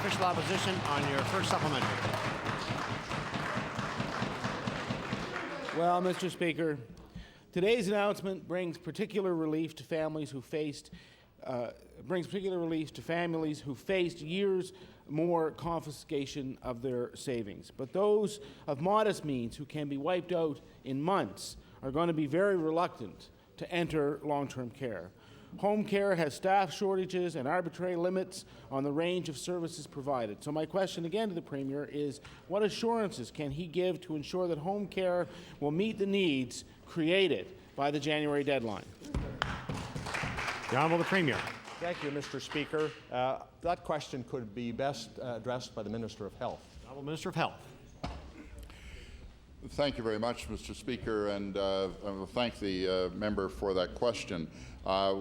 official opposition on your first supplementary. Well, Mr. Speaker, today's announcement brings particular relief to families who faced years more confiscation of their savings. But those of modest means who can be wiped out in months are going to be very reluctant to enter long-term care. Home care has staff shortages and arbitrary limits on the range of services provided. So my question again to the Premier is, what assurances can he give to ensure that home care will meet the needs created by the January deadline? The Honourable the Premier. Thank you, Mr. Speaker. That question could be best addressed by the Minister of Health. Honourable Minister of Health. Thank you very much, Mr. Speaker, and I will thank the member for that question.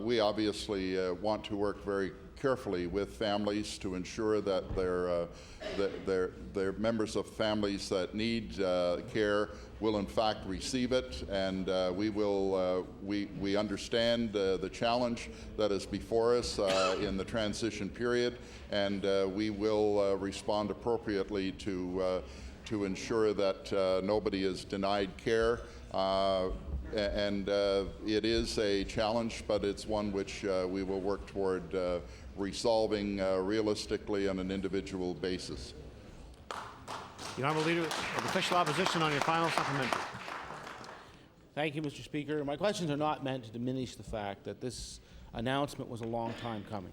We obviously want to work very carefully with families to ensure that their members of families that need care will in fact receive it, and we understand the challenge that is before us in the transition period, and we will respond appropriately to ensure that nobody is denied care. It is a challenge, but it's one which we will work toward resolving realistically on an individual basis. The Honourable Leader of Official Opposition on your final supplementary. Thank you, Mr. Speaker. My questions are not meant to diminish the fact that this announcement was a long time coming.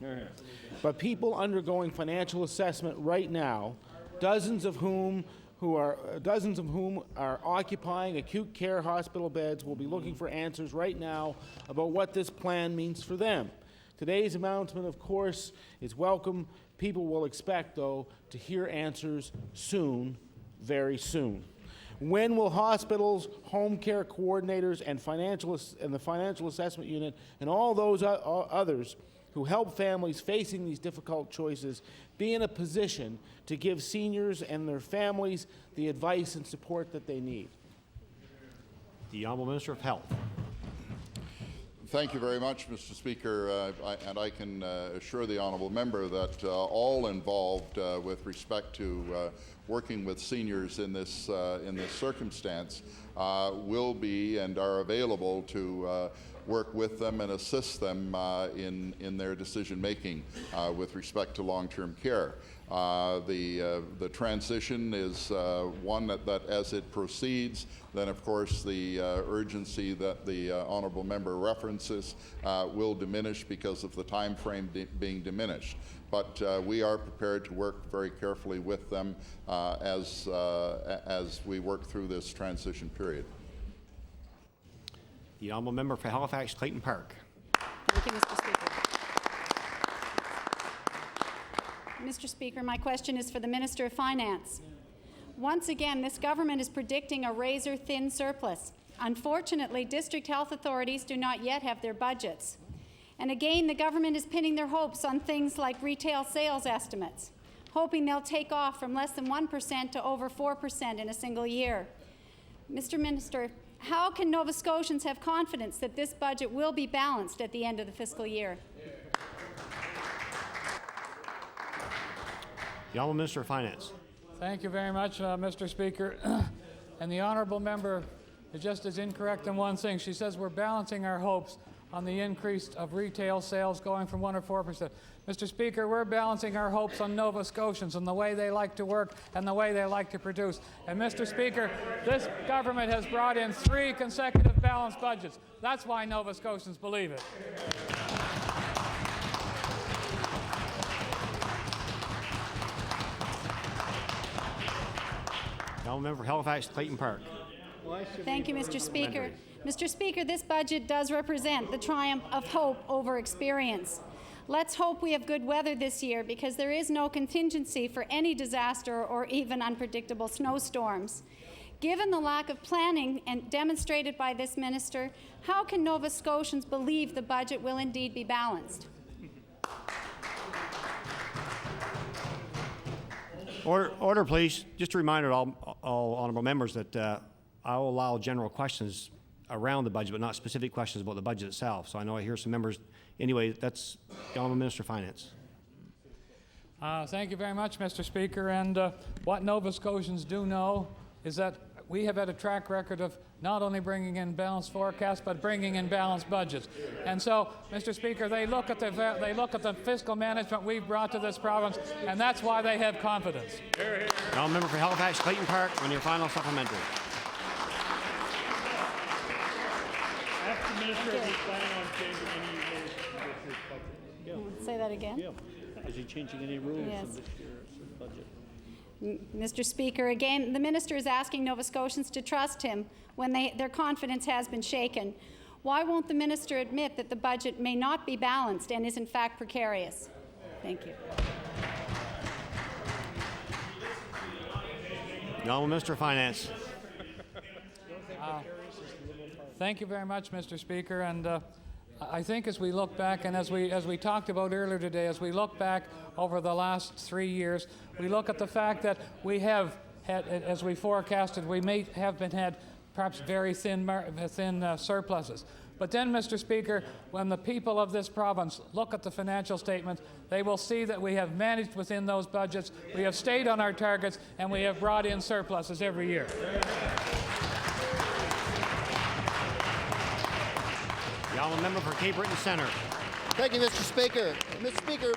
But people undergoing financial assessment right now, dozens of whom are occupying acute care hospital beds, will be looking for answers right now about what this plan means for them. Today's announcement, of course, is welcome. People will expect, though, to hear answers soon, very soon. When will hospitals, home care coordinators, and the financial assessment unit, and all those others who help families facing these difficult choices be in a position to give seniors and their families the advice and support that they need? The Honourable Minister of Health. Thank you very much, Mr. Speaker, and I can assure the honourable member that all involved with respect to working with seniors in this circumstance will be and are available to work with them and assist them in their decision making with respect to long-term care. The transition is one that as it proceeds, then of course the urgency that the honourable member references will diminish because of the time frame being diminished. But we are prepared to work very carefully with them as we work through this transition period. The Honourable Member for Halifax Clayton Park. Thank you, Mr. Speaker. Mr. Speaker, my question is for the Minister of Finance. Once again, this government is predicting a razor-thin surplus. Unfortunately, district health authorities do not yet have their budgets. And again, the government is pinning their hopes on things like retail sales estimates, hoping they'll take off from less than 1% to over 4% in a single year. Mr. Minister, how can Nova Scotians have confidence that this budget will be balanced at the end of the fiscal year? The Honourable Minister of Finance. Thank you very much, Mr. Speaker. And the honourable member is just as incorrect in one thing. She says we're balancing our hopes on the increase of retail sales going from 1 or 4%. Mr. Speaker, we're balancing our hopes on Nova Scotians and the way they like to work and the way they like to produce. And Mr. Speaker, this government has brought in 3 consecutive balanced budgets. That's why Nova Scotians believe it. The Honourable Member for Halifax Clayton Park. Thank you, Mr. Speaker. Mr. Speaker, this budget does represent the triumph of hope over experience. Let's hope we have good weather this year, because there is no contingency for any disaster or even unpredictable snowstorms. Given the lack of planning and demonstrated by this minister, how can Nova Scotians believe the budget will indeed be balanced? Order, please. Just a reminder to all honourable members that I will allow general questions around the budget, but not specific questions about the budget itself. So I know I hear some members. Anyway, that's the Honourable Minister of Finance. Thank you very much, Mr. Speaker. And what Nova Scotians do know is that we have had a track record of not only bringing in balanced forecasts, but bringing in balanced budgets. And so, Mr. Speaker, they look at the fiscal management we've brought to this province, and that's why they have confidence. Now, member for Halifax, Clayton Park, on your final supplementary. Ask the minister if he's planning on changing any rules with his budget. Say that again? Yeah. Is he changing any rules Yes. in this year's budget? Mr. Speaker, again, the minister is asking Nova Scotians to trust him when their confidence has been shaken. Why won't the minister admit that the budget may not be balanced and is in fact precarious? Thank you. The Honourable Minister of Finance. Thank you very much, Mr. Speaker. And I think as we look back, and as we talked about earlier today, as we look back over the last 3 years, we look at the fact that we have had, as we forecasted, we may have had perhaps very thin surpluses. But then, Mr. Speaker, when the people of this province look at the financial statements, they will see that we have managed within those budgets, we have stayed on our targets, and we have brought in surpluses every year. The Honourable Member for Cape Breton Centre. Thank you, Mr. Speaker. Mr. Speaker,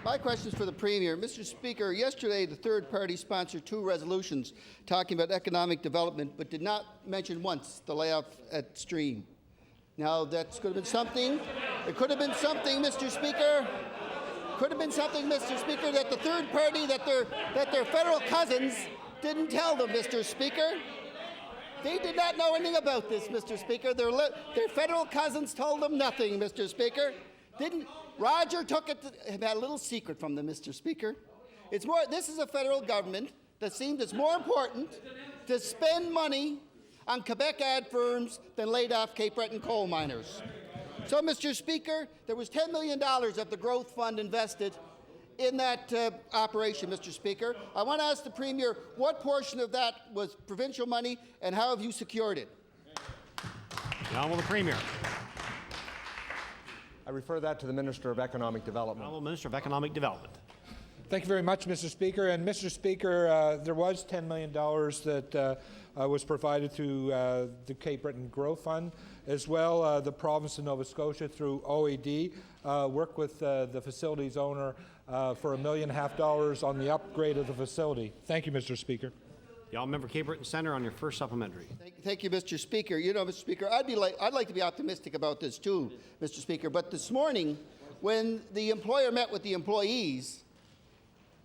my question is for the Premier. Mr. Speaker, yesterday the third party sponsored 2 resolutions talking about economic development, but did not mention once the layoff at Stream. Now, that could have been something. It could have been something, Mr. Speaker. Could have been something, Mr. Speaker, that the third party, that their federal cousins didn't tell them, Mr. Speaker. They did not know anything about this, Mr. Speaker. Their federal cousins told them nothing, Mr. Speaker. Roger took it, had a little secret from them, Mr. Speaker. This is a federal government that seems it's more important to spend money on Quebec ad firms than laid off Cape Breton coal miners. So, Mr. Speaker, there was $10 million of the growth fund invested in that operation, Mr. Speaker. I want to ask the Premier what portion of that was provincial money and how have you secured it? The Honourable Premier. I refer that to the Minister of Economic Development. Honourable Minister of Economic Development. Thank you very much, Mr. Speaker. And Mr. Speaker, there was $10 million that was provided through the Cape Breton Growth Fund. As well, the province of Nova Scotia through OED worked with the facility's owner for $1.5 million on the upgrade of the facility. Thank you, Mr. Speaker. The Honourable Member Cape Breton Centre on your first supplementary. Thank you, Mr. Speaker. You know, Mr. Speaker, I'd like to be optimistic about this too, Mr. Speaker. But this morning, when the employer met with the employees,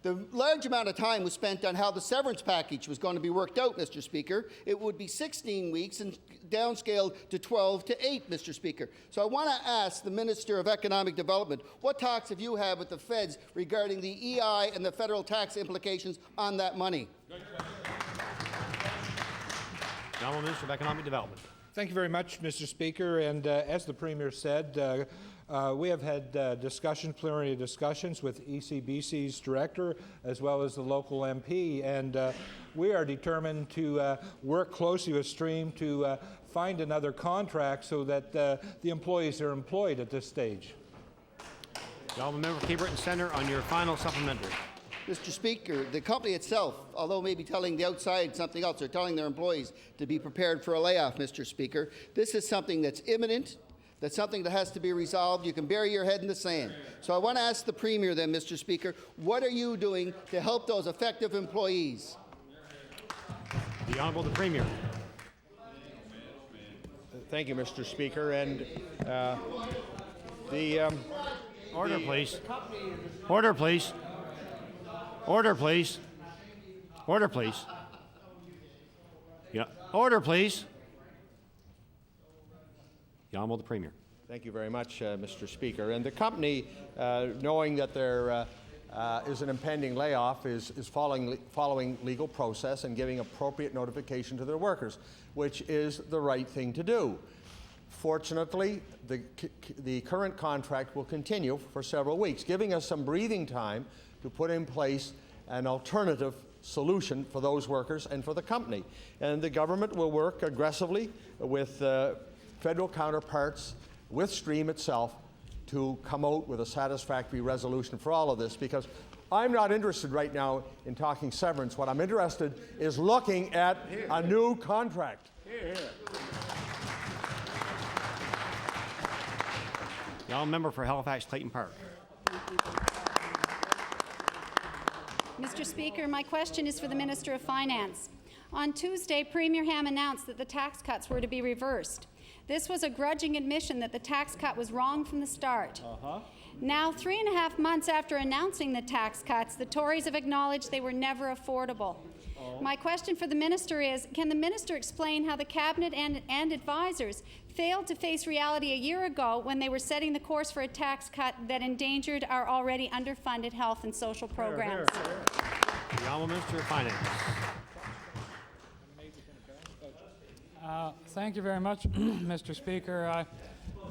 the large amount of time was spent on how the severance package was going to be worked out, Mr. Speaker. It would be 16 weeks and downscaled to 12 to 8, Mr. Speaker. So I want to ask the Minister of Economic Development, what talks have you had with the feds regarding the EI and the federal tax implications on that money? The Honourable Minister of Economic Development. Thank you very much, Mr. Speaker. And as the Premier said, we have had preliminary discussions with ECBC's director as well as the local MP, and we are determined to work closely with Stream to find another contract so that the employees are employed at this stage. The Honourable Member for Cape Breton Centre on your final supplementary. Mr. Speaker, the company itself, although maybe telling the outside something else, they're telling their employees to be prepared for a layoff, Mr. Speaker. This is something that's imminent. That's something that has to be resolved. You can bury your head in the sand. So I want to ask the Premier then, Mr. Speaker, what are you doing to help those affected employees? The Honourable the Premier. Thank you, Mr. Speaker. And Order, please. Order, please. Order, please. Order, please. Yeah. Order, please. The Honourable the Premier. Thank you very much, Mr. Speaker. And the company, knowing that there is an impending layoff, is following legal process and giving appropriate notification to their workers, which is the right thing to do. Fortunately, the current contract will continue for several weeks, giving us some breathing time to put in place an alternative solution for those workers and for the company. And the government will work aggressively with federal counterparts, with Stream itself, to come out with a satisfactory resolution for all of this, because I'm not interested right now in talking severance. What I'm interested is looking at a new contract. The honourable member for Halifax Clayton Park. Mr. Speaker, my question is for the Minister of Finance. On Tuesday, Premier Ham announced that the tax cuts were to be reversed. This was a grudging admission that the tax cut was wrong from the start. Now, 3.5 months after announcing the tax cuts, the Tories have acknowledged they were never affordable. My question for the minister is, can the minister explain how the Cabinet and advisors failed to face reality a year ago when they were setting the course for a tax cut that endangered our already underfunded health and social programs? The honourable Minister of Finance. Thank you very much, Mr. Speaker.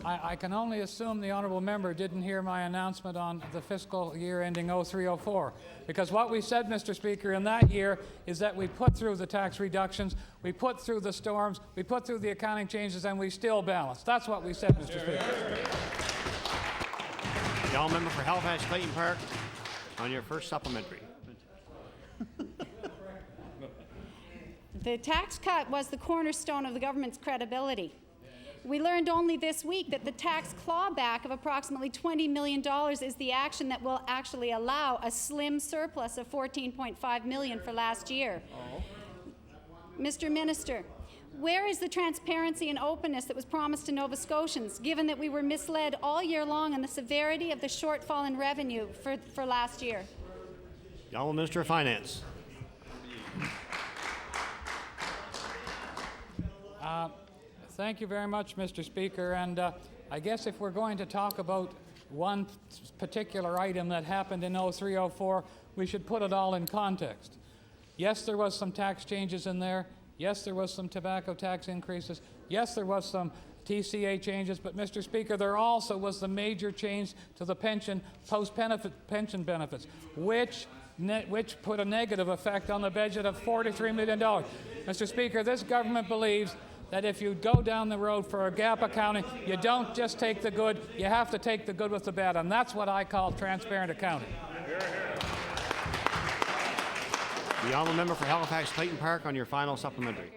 I can only assume the honourable member didn't hear my announcement on the fiscal year ending 03-04, because what we said, Mr. Speaker, in that year is that we put through the tax reductions, we put through the storms, we put through the accounting changes, and we still balanced. That's what we said, Mr. Speaker. The honourable member for Halifax Clayton Park on your first supplementary. The tax cut was the cornerstone of the government's credibility. We learned only this week that the tax clawback of approximately $20 million is the action that will actually allow a slim surplus of $14.5 million for last year. Mr. Minister, where is the transparency and openness that was promised to Nova Scotians, given that we were misled all year long on the severity of the shortfall in revenue for last year? The honourable Minister of Finance. Thank you very much, Mr. Speaker. And I guess if we're going to talk about one particular item that happened in 03-04, we should put it all in context. Yes, there was some tax changes in there. Yes, there was some tobacco tax increases. Yes, there was some TCA changes. But, Mr. Speaker, there also was the major change to the post-pension benefits, which put a negative effect on the budget of $43 million. Mr. Speaker, this government believes that if you go down the road for a gap accounting, you don't just take the good, you have to take the good with the bad, and that's what I call transparent accounting. The honourable member for Halifax Clayton Park on your final supplementary.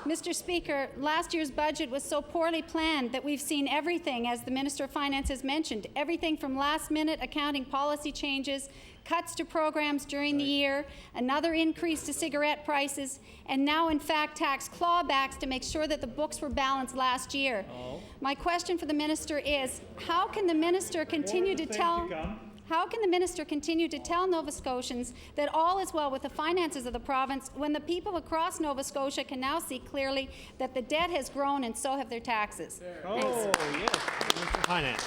Mr. Speaker, last year's budget was so poorly planned that we've seen everything, as the Minister of Finance has mentioned, everything from last-minute accounting policy changes, cuts to programs during the year, another increase to cigarette prices, and now, in fact, tax clawbacks to make sure that the books were balanced last year. My question for the minister is, how can the minister continue to tell Nova Scotians that all is well with the finances of the province when the people across Nova Scotia can now see clearly that the debt has grown and so have their taxes? Yes. Minister of Finance.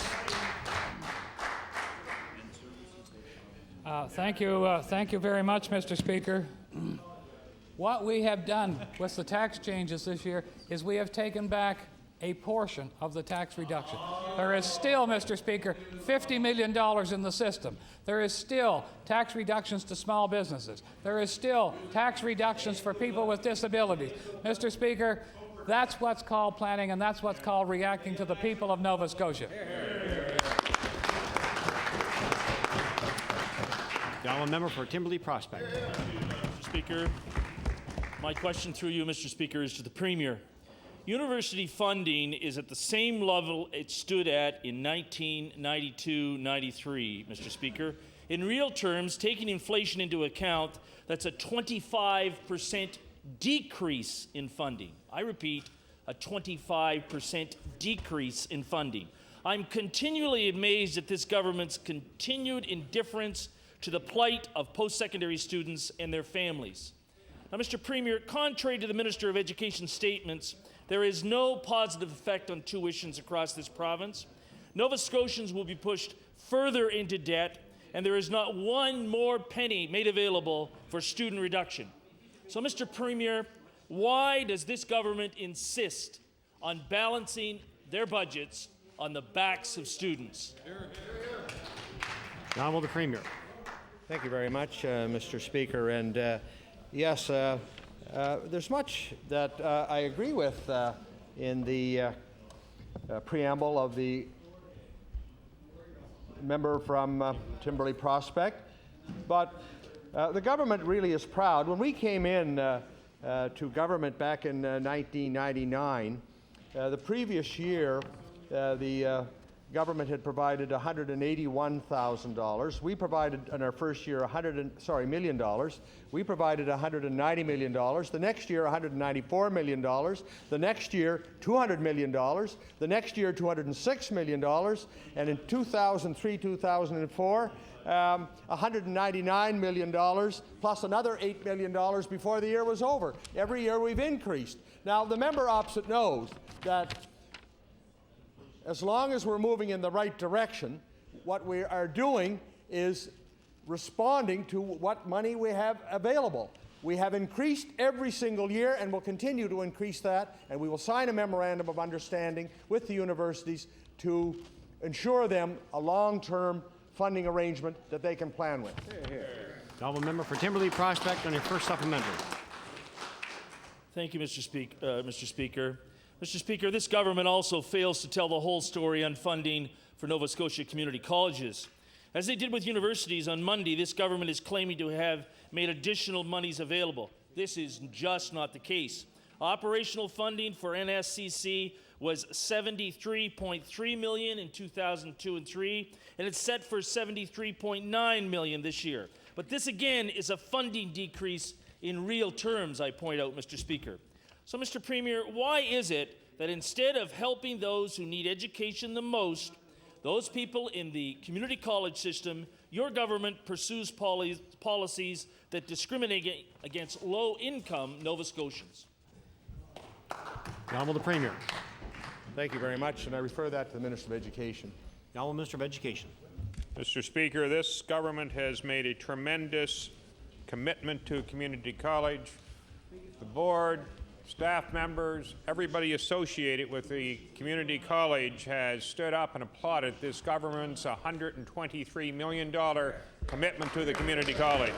Thank you very much, Mr. Speaker. What we have done with the tax changes this year is we have taken back a portion of the tax reduction. There is still, Mr. Speaker, $50 million in the system. There is still tax reductions to small businesses. There is still tax reductions for people with disabilities. Mr. Speaker, that's what's called planning, and that's what's called reacting to the people of Nova Scotia. The honourable member for Timberley Prospect. Mr. Speaker, my question through you, Mr. Speaker, is to the Premier. University funding is at the same level it stood at in 1992-93, Mr. Speaker. In real terms, taking inflation into account, that's a 25% decrease in funding. I repeat, a 25% decrease in funding. I'm continually amazed at this government's continued indifference to the plight of post-secondary students and their families. Now, Mr. Premier, contrary to the Minister of Education's statements, there is no positive effect on tuitions across this province. Nova Scotians will be pushed further into debt, and there is not one more penny made available for student reduction. So, Mr. Premier, why does this government insist on balancing their budgets on the backs of students? The honourable Premier. Thank you very much, Mr. Speaker. And yes, there's much that I agree with in the preamble of the member from Timberley Prospect. But the government really is proud. When we came in to government back in 1999, the previous year, the government had provided $181,000. We provided in our first year $100 million. We provided $190 million. The next year, $194 million. The next year, $200 million. The next year, $206 million. And in 2003, 2004, $199 million plus another $8 million before the year was over. Every year we've increased. Now, the member opposite knows that as long as we're moving in the right direction, what we are doing is responding to what money we have available. We have increased every single year and will continue to increase that, and we will sign a memorandum of understanding with the universities to ensure them a long-term funding arrangement that they can plan with. The honourable member for Timberley Prospect on your first supplementary. Thank you, Mr. Speaker. Mr. Speaker, this government also fails to tell the whole story on funding for Nova Scotia community colleges. As they did with universities on Monday, this government is claiming to have made additional monies available. This is just not the case. Operational funding for NSCC was $73.3 million in 2002 and 3, and it's set for $73.9 million this year. But this again is a funding decrease in real terms, I point out, Mr. Speaker. So, Mr. Premier, why is it that instead of helping those who need education the most, those people in the community college system, your government pursues policies that discriminate against low-income Nova Scotians? The Honourable the Premier. Thank you very much, and I refer that to the Minister of Education. The Honourable Minister of Education. Mr. Speaker, this government has made a tremendous commitment to community college. The board, staff members, everybody associated with the community college has stood up and applauded this government's $123 million commitment to the community college.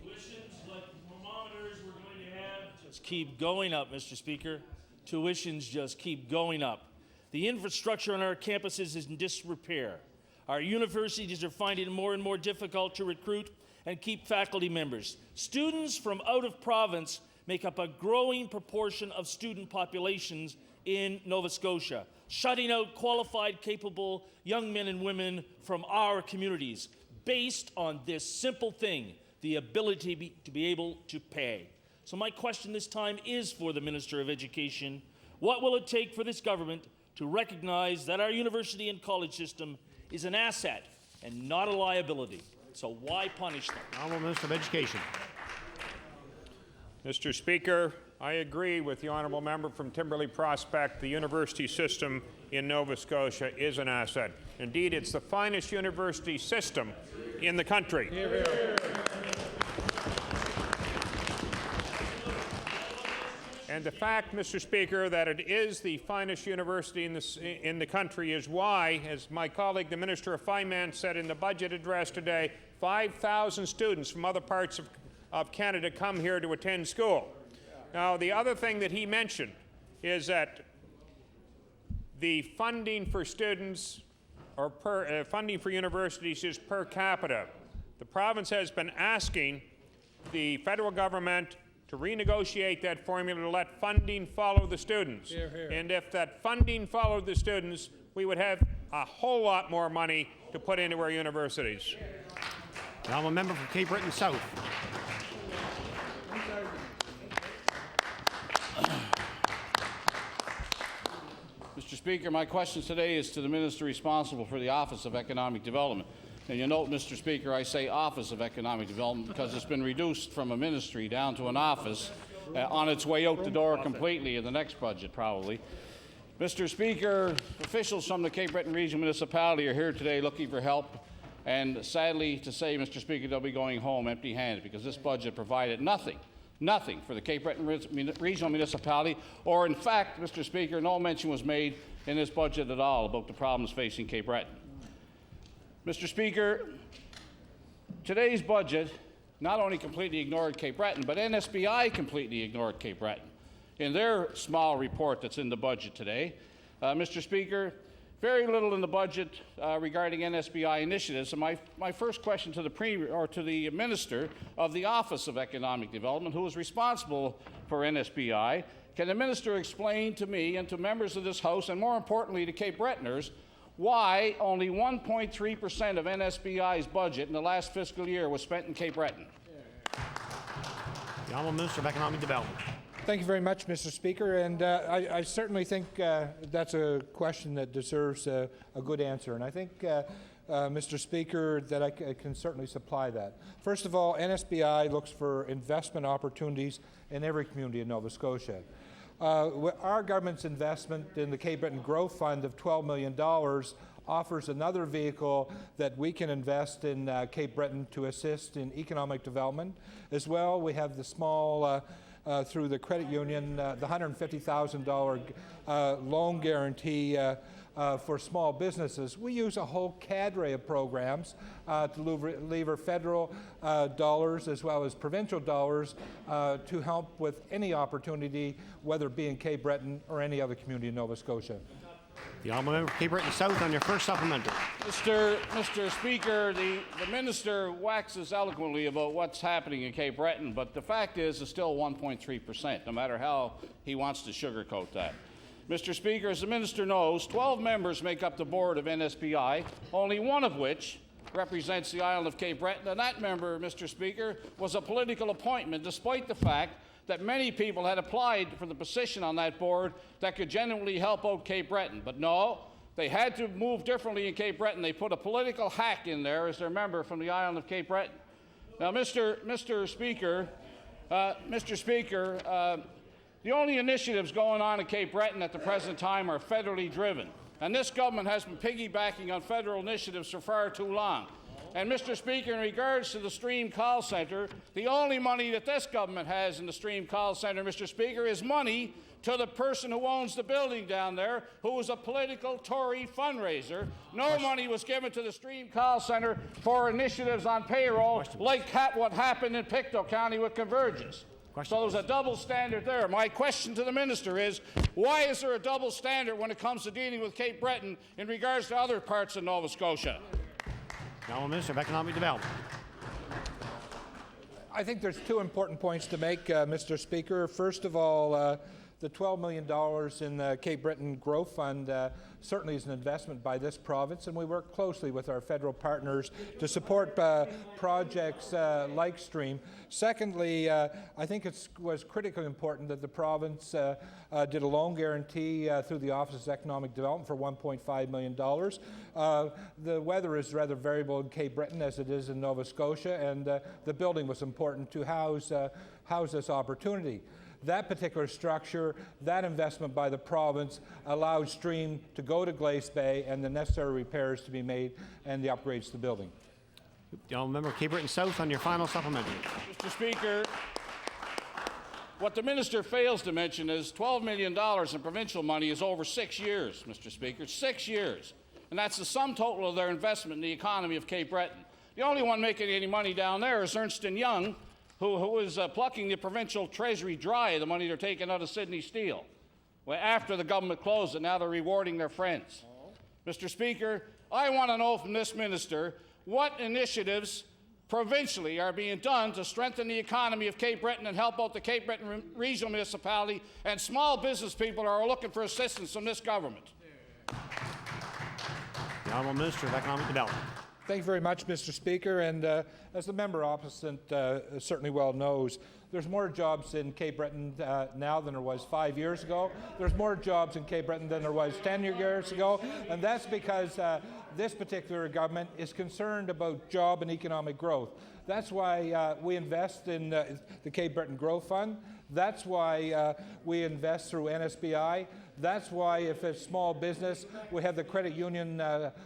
Tuitions like thermometers we're going to have just keep going up, Mr. Speaker. Tuitions just keep going up. The infrastructure on our campuses is in disrepair. Our universities are finding it more and more difficult to recruit and keep faculty members. Students from out of province make up a growing proportion of student populations in Nova Scotia, shutting out qualified, capable young men and women from our communities based on this simple thing, the ability to be able to pay. So my question this time is for the Minister of Education. What will it take for this government to recognize that our university and college system is an asset and not a liability? So why punish them? Honourable Minister of Education. Mr. Speaker, I agree with the honourable member from Timberley Prospect. The university system in Nova Scotia is an asset. Indeed, it's the finest university system in the country. Here we are. And the fact, Mr. Speaker, that it is the finest university in the country is why, as my colleague, the Minister of Finance, said in the budget address today, 5,000 students from other parts of Canada come here to attend school. Now, the other thing that he mentioned is that the funding for students or funding for universities is per capita. The province has been asking the federal government to renegotiate that formula to let funding follow the students. Hear, hear. And if that funding followed the students, we would have a whole lot more money to put into our universities. The honourable member for Cape Breton South. Mr. Speaker, my question today is to the Minister responsible for the Office of Economic Development. And you note, Mr. Speaker, I say Office of Economic Development because it's been reduced from a ministry down to an office on its way out the door completely in the next budget, probably. Mr. Speaker, officials from the Cape Breton Regional Municipality are here today looking for help. And sadly to say, Mr. Speaker, they'll be going home empty-handed because this budget provided nothing for the Cape Breton Regional Municipality, or in fact, Mr. Speaker, no mention was made in this budget at all about the problems facing Cape Breton. Mr. Speaker, today's budget not only completely ignored Cape Breton, but NSBI completely ignored Cape Breton in their small report that's in the budget today. Mr. Speaker, very little in the budget regarding NSBI initiatives. And my first question to the Premier, or to the Minister of the Office of Economic Development, who is responsible for NSBI, can the Minister explain to me and to members of this House, and more importantly to Cape Bretoners, why only 1.3% of NSBI's budget in the last fiscal year was spent in Cape Breton? The Honourable Minister of Economic Development. Thank you very much, Mr. Speaker, and I certainly think that's a question that deserves a good answer, and I think, Mr. Speaker, that I can certainly supply that. First of all, NSBI looks for investment opportunities in every community in Nova Scotia. Our government's investment in the Cape Breton Growth Fund of $12 million offers another vehicle that we can invest in Cape Breton to assist in economic development. As well, we have the small through the credit union, the $150,000 loan guarantee for small businesses. We use a whole cadre of programs to lever federal dollars as well as provincial dollars to help with any opportunity, whether it be in Cape Breton or any other community in Nova Scotia. The Honourable Member for Cape Breton South on your first supplementary. Mr. Speaker, the Minister waxes eloquently about what's happening in Cape Breton, but the fact is it's still 1.3%, no matter how he wants to sugarcoat that. Mr. Speaker, as the Minister knows, 12 members make up the board of NSBI, only one of which represents the island of Cape Breton, and that member, Mr. Speaker, was a political appointment, despite the fact that many people had applied for the position on that board that could genuinely help out Cape Breton. But no, they had to move differently in Cape Breton. They put a political hack in there as their member from the island of Cape Breton. Now, Mr. Speaker, the only initiatives going on in Cape Breton at the present time are federally driven. And this government has been piggybacking on federal initiatives for far too long. And, Mr. Speaker, in regards to the Stream Call Centre, the only money that this government has in the Stream Call Centre, Mr. Speaker, is money to the person who owns the building down there, who was a political Tory fundraiser. No money was given to the Stream Call Centre for initiatives on payroll, like what happened in Pictou County with Convergence. So there's a double standard there. My question to the Minister is, why is there a double standard when it comes to dealing with Cape Breton in regards to other parts of Nova Scotia? Now, Minister of Economic Development. I think there's two important points to make, Mr. Speaker. First of all, the $12 million in the Cape Breton Growth Fund certainly is an investment by this province, and we work closely with our federal partners to support projects like Stream. Secondly, I think it was critically important that the province did a loan guarantee through the Office of Economic Development for $1.5 million. The weather is rather variable in Cape Breton as it is in Nova Scotia, and the building was important to house this opportunity. That particular structure, that investment by the province allowed Stream to go to Glace Bay and the necessary repairs to be made and the upgrades to the building. The Honourable Member of Cape Breton South on your final supplementary. Mr. Speaker, what the Minister fails to mention is $12 million in provincial money is over 6 years, Mr. Speaker, 6 years. And that's the sum total of their investment in the economy of Cape Breton. The only one making any money down there is Ernst & Young, who is plucking the provincial treasury dry, the money they're taking out of Sydney Steel. Well, after the government closed it, now they're rewarding their friends. Mr. Speaker, I want to know from this minister what initiatives provincially are being done to strengthen the economy of Cape Breton and help out the Cape Breton regional municipality and small business people who are looking for assistance from this government. The Honourable Minister of Economic Development. Thank you very much, Mr. Speaker. And as the member opposite certainly well knows, there's more jobs in Cape Breton now than there was 5 years ago. There's more jobs in Cape Breton than there was 10 years ago. And that's because this particular government is concerned about job and economic growth. That's why we invest in the Cape Breton Growth Fund. That's why we invest through NSBI. That's why, if it's small business, we have the credit union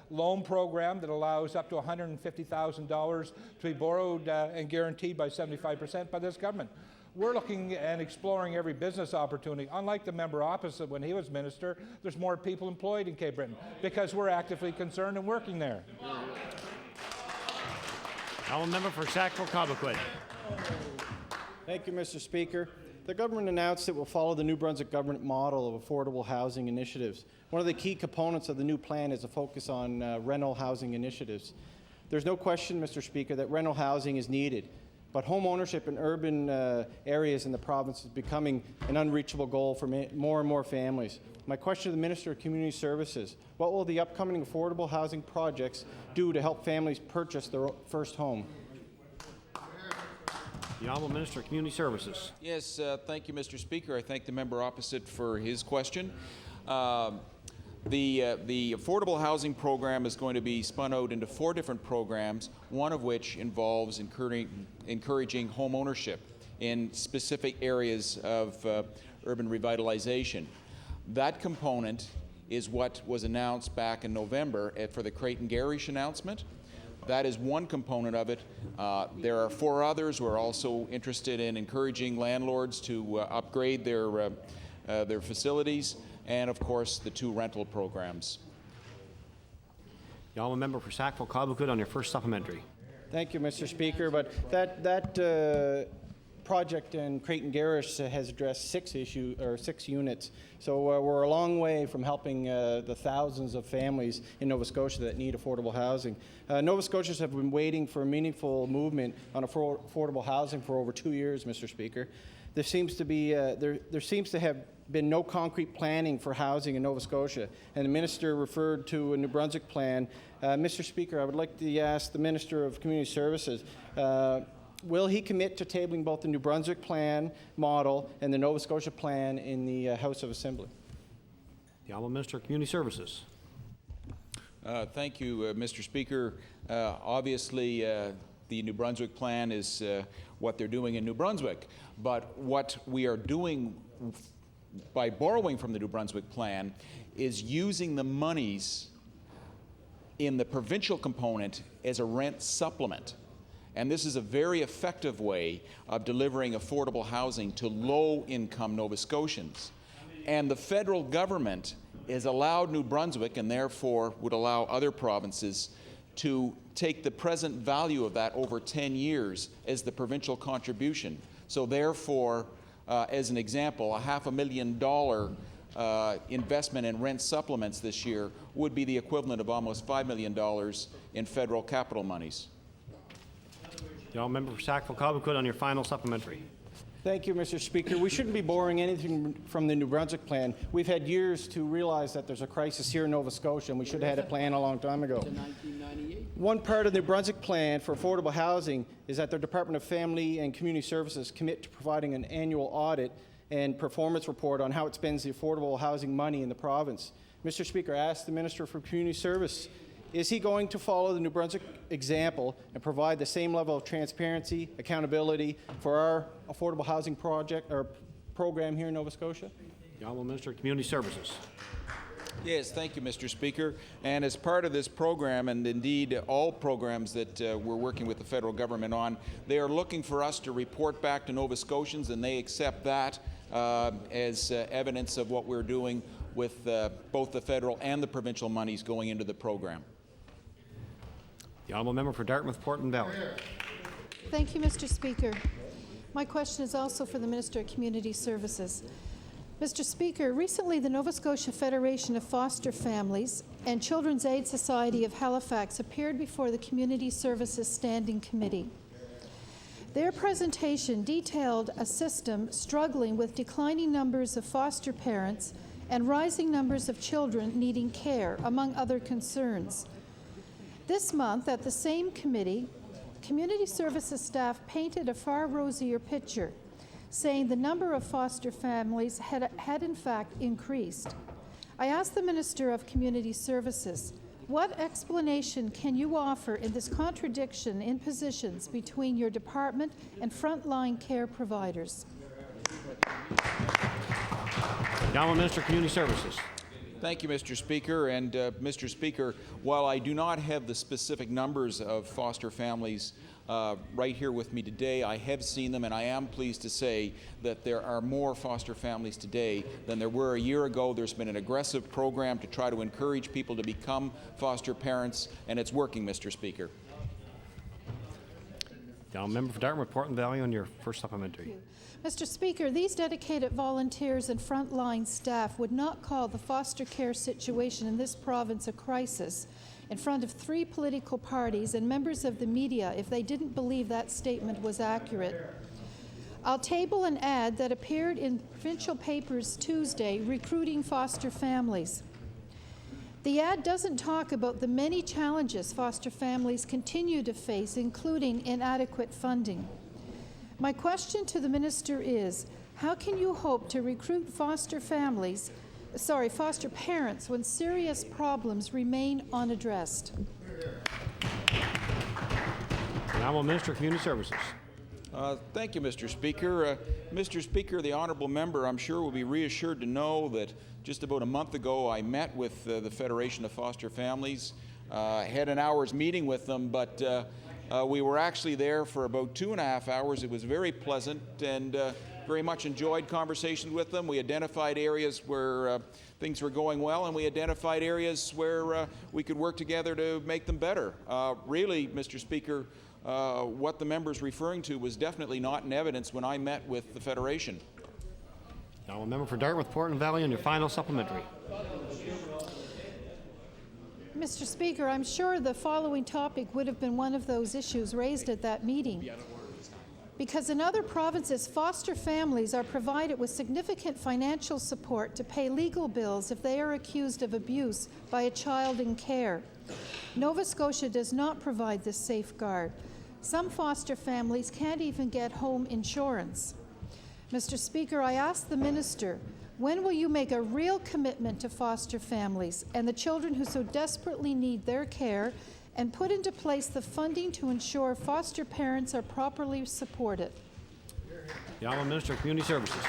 loan program that allows up to $150,000 to be borrowed and guaranteed by 75% by this government. We're looking and exploring every business opportunity. Unlike the member opposite when he was minister, there's more people employed in Cape Breton because we're actively concerned and working there. The Honourable member for Sackville-Cobequid. Thank you, Mr. Speaker. The government announced it will follow the New Brunswick government model of affordable housing initiatives. One of the key components of the new plan is a focus on rental housing initiatives. There's no question, Mr. Speaker, that rental housing is needed, but home ownership in urban areas in the province is becoming an unreachable goal for more and more families. My question to the Minister of Community Services: what will the upcoming affordable housing projects do to help families purchase their first home? The Honourable Minister of Community Services. Yes, thank you, Mr. Speaker. I thank the member opposite for his question. The affordable housing program is going to be spun out into 4 different programs, one of which involves encouraging home ownership in specific areas of urban revitalization. That component is what was announced back in November for the Creighton-Garish announcement. That is one component of it. There are 4 others who are also interested in encouraging landlords to upgrade their facilities, and of course the 2 rental programs. The Honourable member for Sackville-Cobequid on your first supplementary. Thank you, Mr. Speaker. But that project in Creighton-Garish has addressed 6 units. So we're a long way from helping the thousands of families in Nova Scotia that need affordable housing. Nova Scotians have been waiting for a meaningful movement on affordable housing for over 2 years, Mr. Speaker. There seems to have been no concrete planning for housing in Nova Scotia, and the minister referred to a New Brunswick plan. Mr. Speaker, I would like to ask the Minister of Community Services, will he commit to tabling both the New Brunswick plan model and the Nova Scotia plan in the House of Assembly? The Honourable Minister of Community Services. Thank you, Mr. Speaker. Obviously, the New Brunswick plan is what they're doing in New Brunswick, but what we are doing by borrowing from the New Brunswick plan is using the monies in the provincial component as a rent supplement. And this is a very effective way of delivering affordable housing to low-income Nova Scotians. And the federal government has allowed New Brunswick, and therefore would allow other provinces, to take the present value of that over 10 years as the provincial contribution. So therefore, as an example, a $500,000 investment in rent supplements this year would be the equivalent of almost $5 million in federal capital monies. The Honourable member for Sackville-Cobequid on your final supplementary. Thank you, Mr. Speaker. We shouldn't be borrowing anything from the New Brunswick plan. We've had years to realize that there's a crisis here in Nova Scotia, and we should have had a plan a long time ago. One part of the New Brunswick plan for affordable housing is that the Department of Family and Community Services commit to providing an annual audit and performance report on how it spends the affordable housing money in the province. Mr. Speaker, I ask the Minister for Community Service, is he going to follow the New Brunswick example and provide the same level of transparency, accountability for our affordable housing project or program here in Nova Scotia? The Honourable Minister of Community Services. Yes, thank you, Mr. Speaker. And as part of this program, and indeed all programs that we're working with the federal government on, they are looking for us to report back to Nova Scotians, and they accept that as evidence of what we're doing with both the federal and the provincial monies going into the program. The Honourable member for Dartmouth-Portland Valley. Thank you, Mr. Speaker. My question is also for the Minister of Community Services. Mr. Speaker, recently the Nova Scotia Federation of Foster Families and Children's Aid Society of Halifax appeared before the Community Services Standing Committee. Their presentation detailed a system struggling with declining numbers of foster parents and rising numbers of children needing care, among other concerns. This month, at the same committee, Community Services staff painted a far rosier picture, saying the number of foster families had in fact increased. I asked the Minister of Community Services, what explanation can you offer in this contradiction in positions between your department and frontline care providers? The Honourable Minister of Community Services. Thank you, Mr. Speaker. And Mr. Speaker, while I do not have the specific numbers of foster families right here with me today, I have seen them, and I am pleased to say that there are more foster families today than there were a year ago. There's been an aggressive program to try to encourage people to become foster parents, and it's working, Mr. Speaker. Now, member for Dartmouth, Portland Valley, on your first supplementary. Mr. Speaker, these dedicated volunteers and frontline staff would not call the foster care situation in this province a crisis in front of 3 political parties and members of the media if they didn't believe that statement was accurate. I'll table an ad that appeared in provincial papers Tuesday recruiting foster families. The ad doesn't talk about the many challenges foster families continue to face, including inadequate funding. My question to the minister is, how can you hope to recruit foster parents when serious problems remain unaddressed? The Honourable Minister of Community Services. Thank you, Mr. Speaker. Mr. Speaker, the honourable member, I'm sure, will be reassured to know that just about a month ago I met with the Federation of Foster Families, had an hour's meeting with them, but we were actually there for about 2.5 hours. It was very pleasant and very much enjoyed conversations with them. We identified areas where things were going well, and we identified areas where we could work together to make them better. Really, Mr. Speaker, what the member's referring to was definitely not in evidence when I met with the Federation. Now, a member for Dartmouth, Portland Valley, on your final supplementary. Mr. Speaker, I'm sure the following topic would have been one of those issues raised at that meeting. Because in other provinces, foster families are provided with significant financial support to pay legal bills if they are accused of abuse by a child in care. Nova Scotia does not provide this safeguard. Some foster families can't even get home insurance. Mr. Speaker, I ask the minister, when will you make a real commitment to foster families and the children who so desperately need their care, and put into place the funding to ensure foster parents are properly supported? The Honourable Minister of Community Services.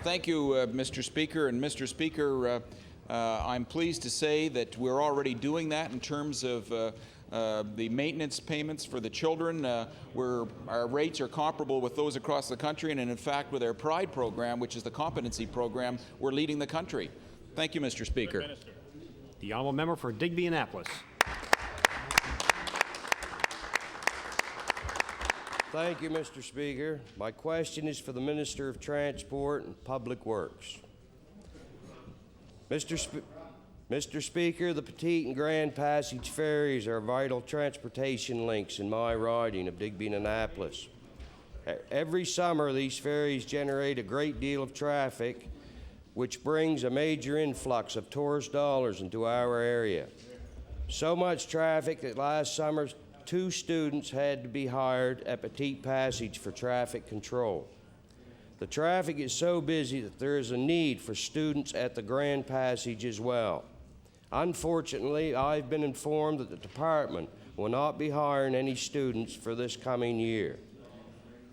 Thank you, Mr. Speaker. And Mr. Speaker, I'm pleased to say that we're already doing that in terms of the maintenance payments for the children, where our rates are comparable with those across the country, and in fact with our PRIDE program, which is the competency program, we're leading the country. Thank you, Mr. Speaker. The Honourable Member for Digby Annapolis. Thank you, Mr. Speaker. My question is for the Minister of Transport and Public Works. Mr. Speaker, the Petite and Grand Passage ferries are vital transportation links in my riding of Digby and Annapolis. Every summer, these ferries generate a great deal of traffic, which brings a major influx of tourist dollars into our area. So much traffic that last summer 2 students had to be hired at Petite Passage for traffic control. The traffic is so busy that there is a need for students at the Grand Passage as well. Unfortunately, I've been informed that the department will not be hiring any students for this coming year.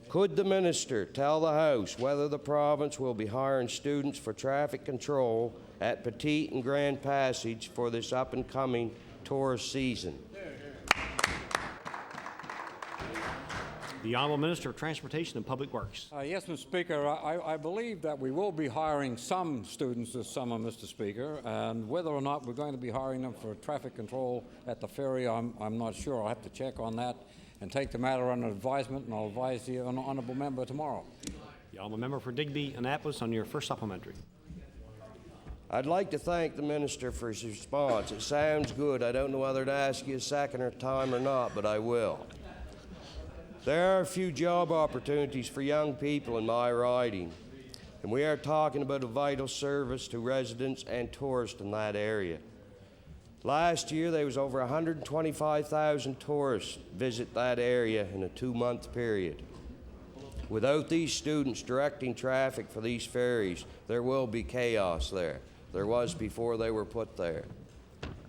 Could the minister tell the House whether the province will be hiring students for traffic control at Petite and Grand Passage for this up-and-coming tourist season? The Honourable Minister of Transportation and Public Works. Yes, Mr. Speaker. I believe that we will be hiring some students this summer, Mr. Speaker, and whether or not we're going to be hiring them for traffic control at the ferry, I'm not sure. I'll have to check on that and take the matter under advisement, and I'll advise the honourable member tomorrow. The Honourable Member for Digby Annapolis on your first supplementary. I'd like to thank the minister for his response. It sounds good. I don't know whether to ask you a second time or not, but I will. There are a few job opportunities for young people in my riding, and we are talking about a vital service to residents and tourists in that area. Last year, there was over 125,000 tourists visit that area in a 2-month period. Without these students directing traffic for these ferries, there will be chaos there. There was before they were put there.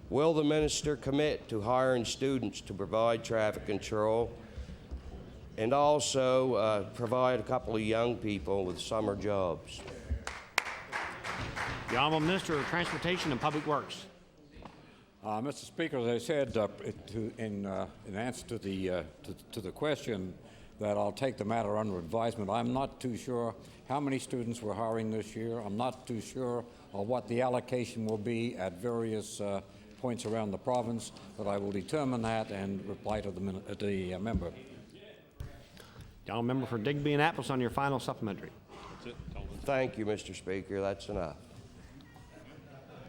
Will the minister commit to hiring students to provide traffic control, and also provide a couple of young people with summer jobs? The Honourable Minister of Transportation and Public Works. Mr. Speaker, as I said in answer to the question, that I'll take the matter under advisement. I'm not too sure how many students we're hiring this year. I'm not too sure of what the allocation will be at various points around the province, but I will determine that and reply to the member. Honourable member for Digby and Annapolis on your final supplementary. Thank you, Mr. Speaker. That's enough.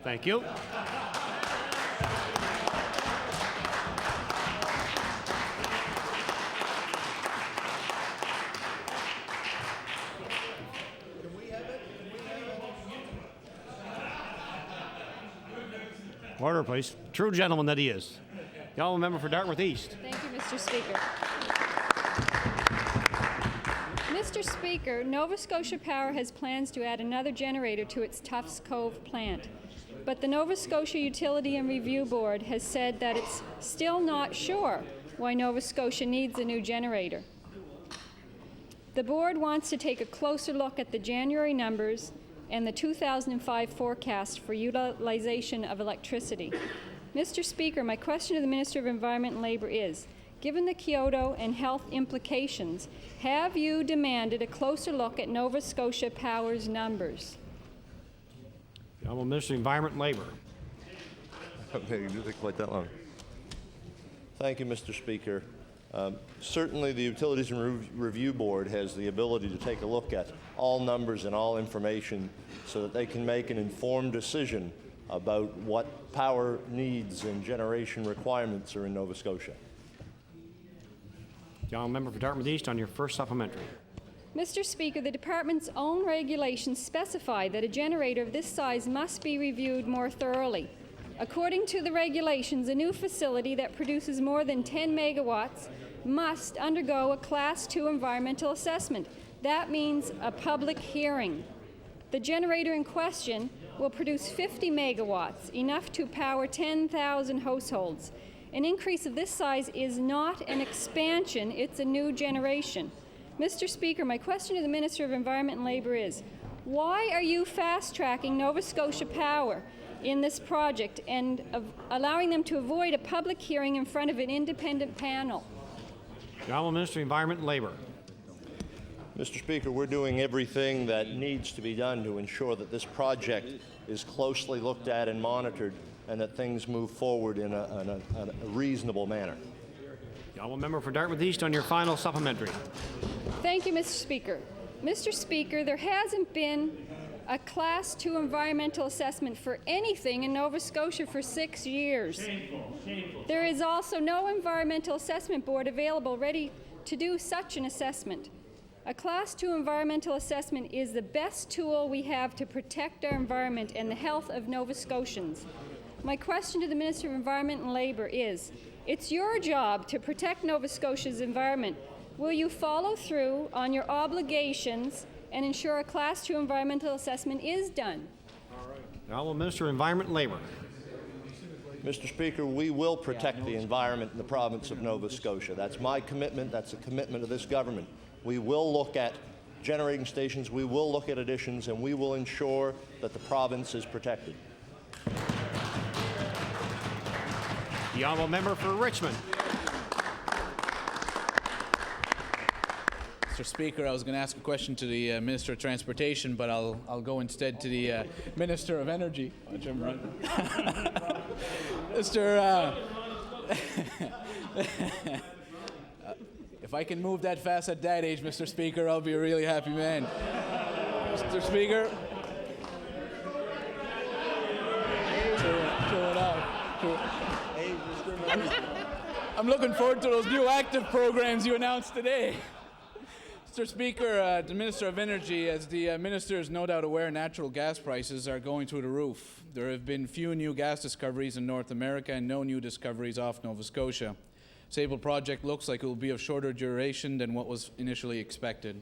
Thank you. Order, please. True gentleman that he is. The honourable member for Dartmouth East. Thank you, Mr. Speaker. Mr. Speaker, Nova Scotia Power has plans to add another generator to its Tufts Cove plant. But the Nova Scotia Utility and Review Board has said that it's still not sure why Nova Scotia needs a new generator. The board wants to take a closer look at the January numbers and the 2005 forecast for utilization of electricity. Mr. Speaker, my question to the Minister of Environment and Labour is, given the Kyoto and health implications, have you demanded a closer look at Nova Scotia Power's numbers? The honourable Minister of Environment and Labour. Maybe you take quite that long. Thank you, Mr. Speaker. Certainly the Utilities and Review Board has the ability to take a look at all numbers and all information so that they can make an informed decision about what power needs and generation requirements are in Nova Scotia. The honourable member for Dartmouth East on your first supplementary. Mr. Speaker, the department's own regulations specify that a generator of this size must be reviewed more thoroughly. According to the regulations, a new facility that produces more than 10 megawatts must undergo a Class 2 environmental assessment. That means a public hearing. The generator in question will produce 50 megawatts, enough to power 10,000 households. An increase of this size is not an expansion, it's a new generation. Mr. Speaker, my question to the Minister of Environment and Labour is, why are you fast-tracking Nova Scotia Power in this project and allowing them to avoid a public hearing in front of an independent panel? The honourable Minister of Environment and Labour. Mr. Speaker, we're doing everything that needs to be done to ensure that this project is closely looked at and monitored and that things move forward in a reasonable manner. The honourable member for Dartmouth East on your final supplementary. Thank you, Mr. Speaker. Mr. Speaker, there hasn't been a Class 2 environmental assessment for anything in Nova Scotia for 6 years. Shameful. There is also no environmental assessment board available ready to do such an assessment. A Class 2 environmental assessment is the best tool we have to protect our environment and the health of Nova Scotians. My question to the Minister of Environment and Labour is, it's your job to protect Nova Scotia's environment. Will you follow through on your obligations and ensure a Class 2 environmental assessment is done? The honourable Minister of Environment and Labour. Mr. Speaker, we will protect the environment in the province of Nova Scotia. That's my commitment. That's a commitment of this government. We will look at generating stations, we will look at additions, and we will ensure that the province is protected. The honourable member for Richmond. Mr. Speaker, I was going to ask a question to the Minister of Transportation, but I'll go instead to the Minister of Energy. Watch him run. Mr. If I can move that fast at that age, Mr. Speaker, I'll be a really happy man. Mr. Speaker. I'm looking forward to those new active programs you announced today. Mr. Speaker, the Minister of Energy, as the Minister is no doubt aware, natural gas prices are going through the roof. There have been few new gas discoveries in North America and no new discoveries off Nova Scotia. Sable project looks like it will be of shorter duration than what was initially expected.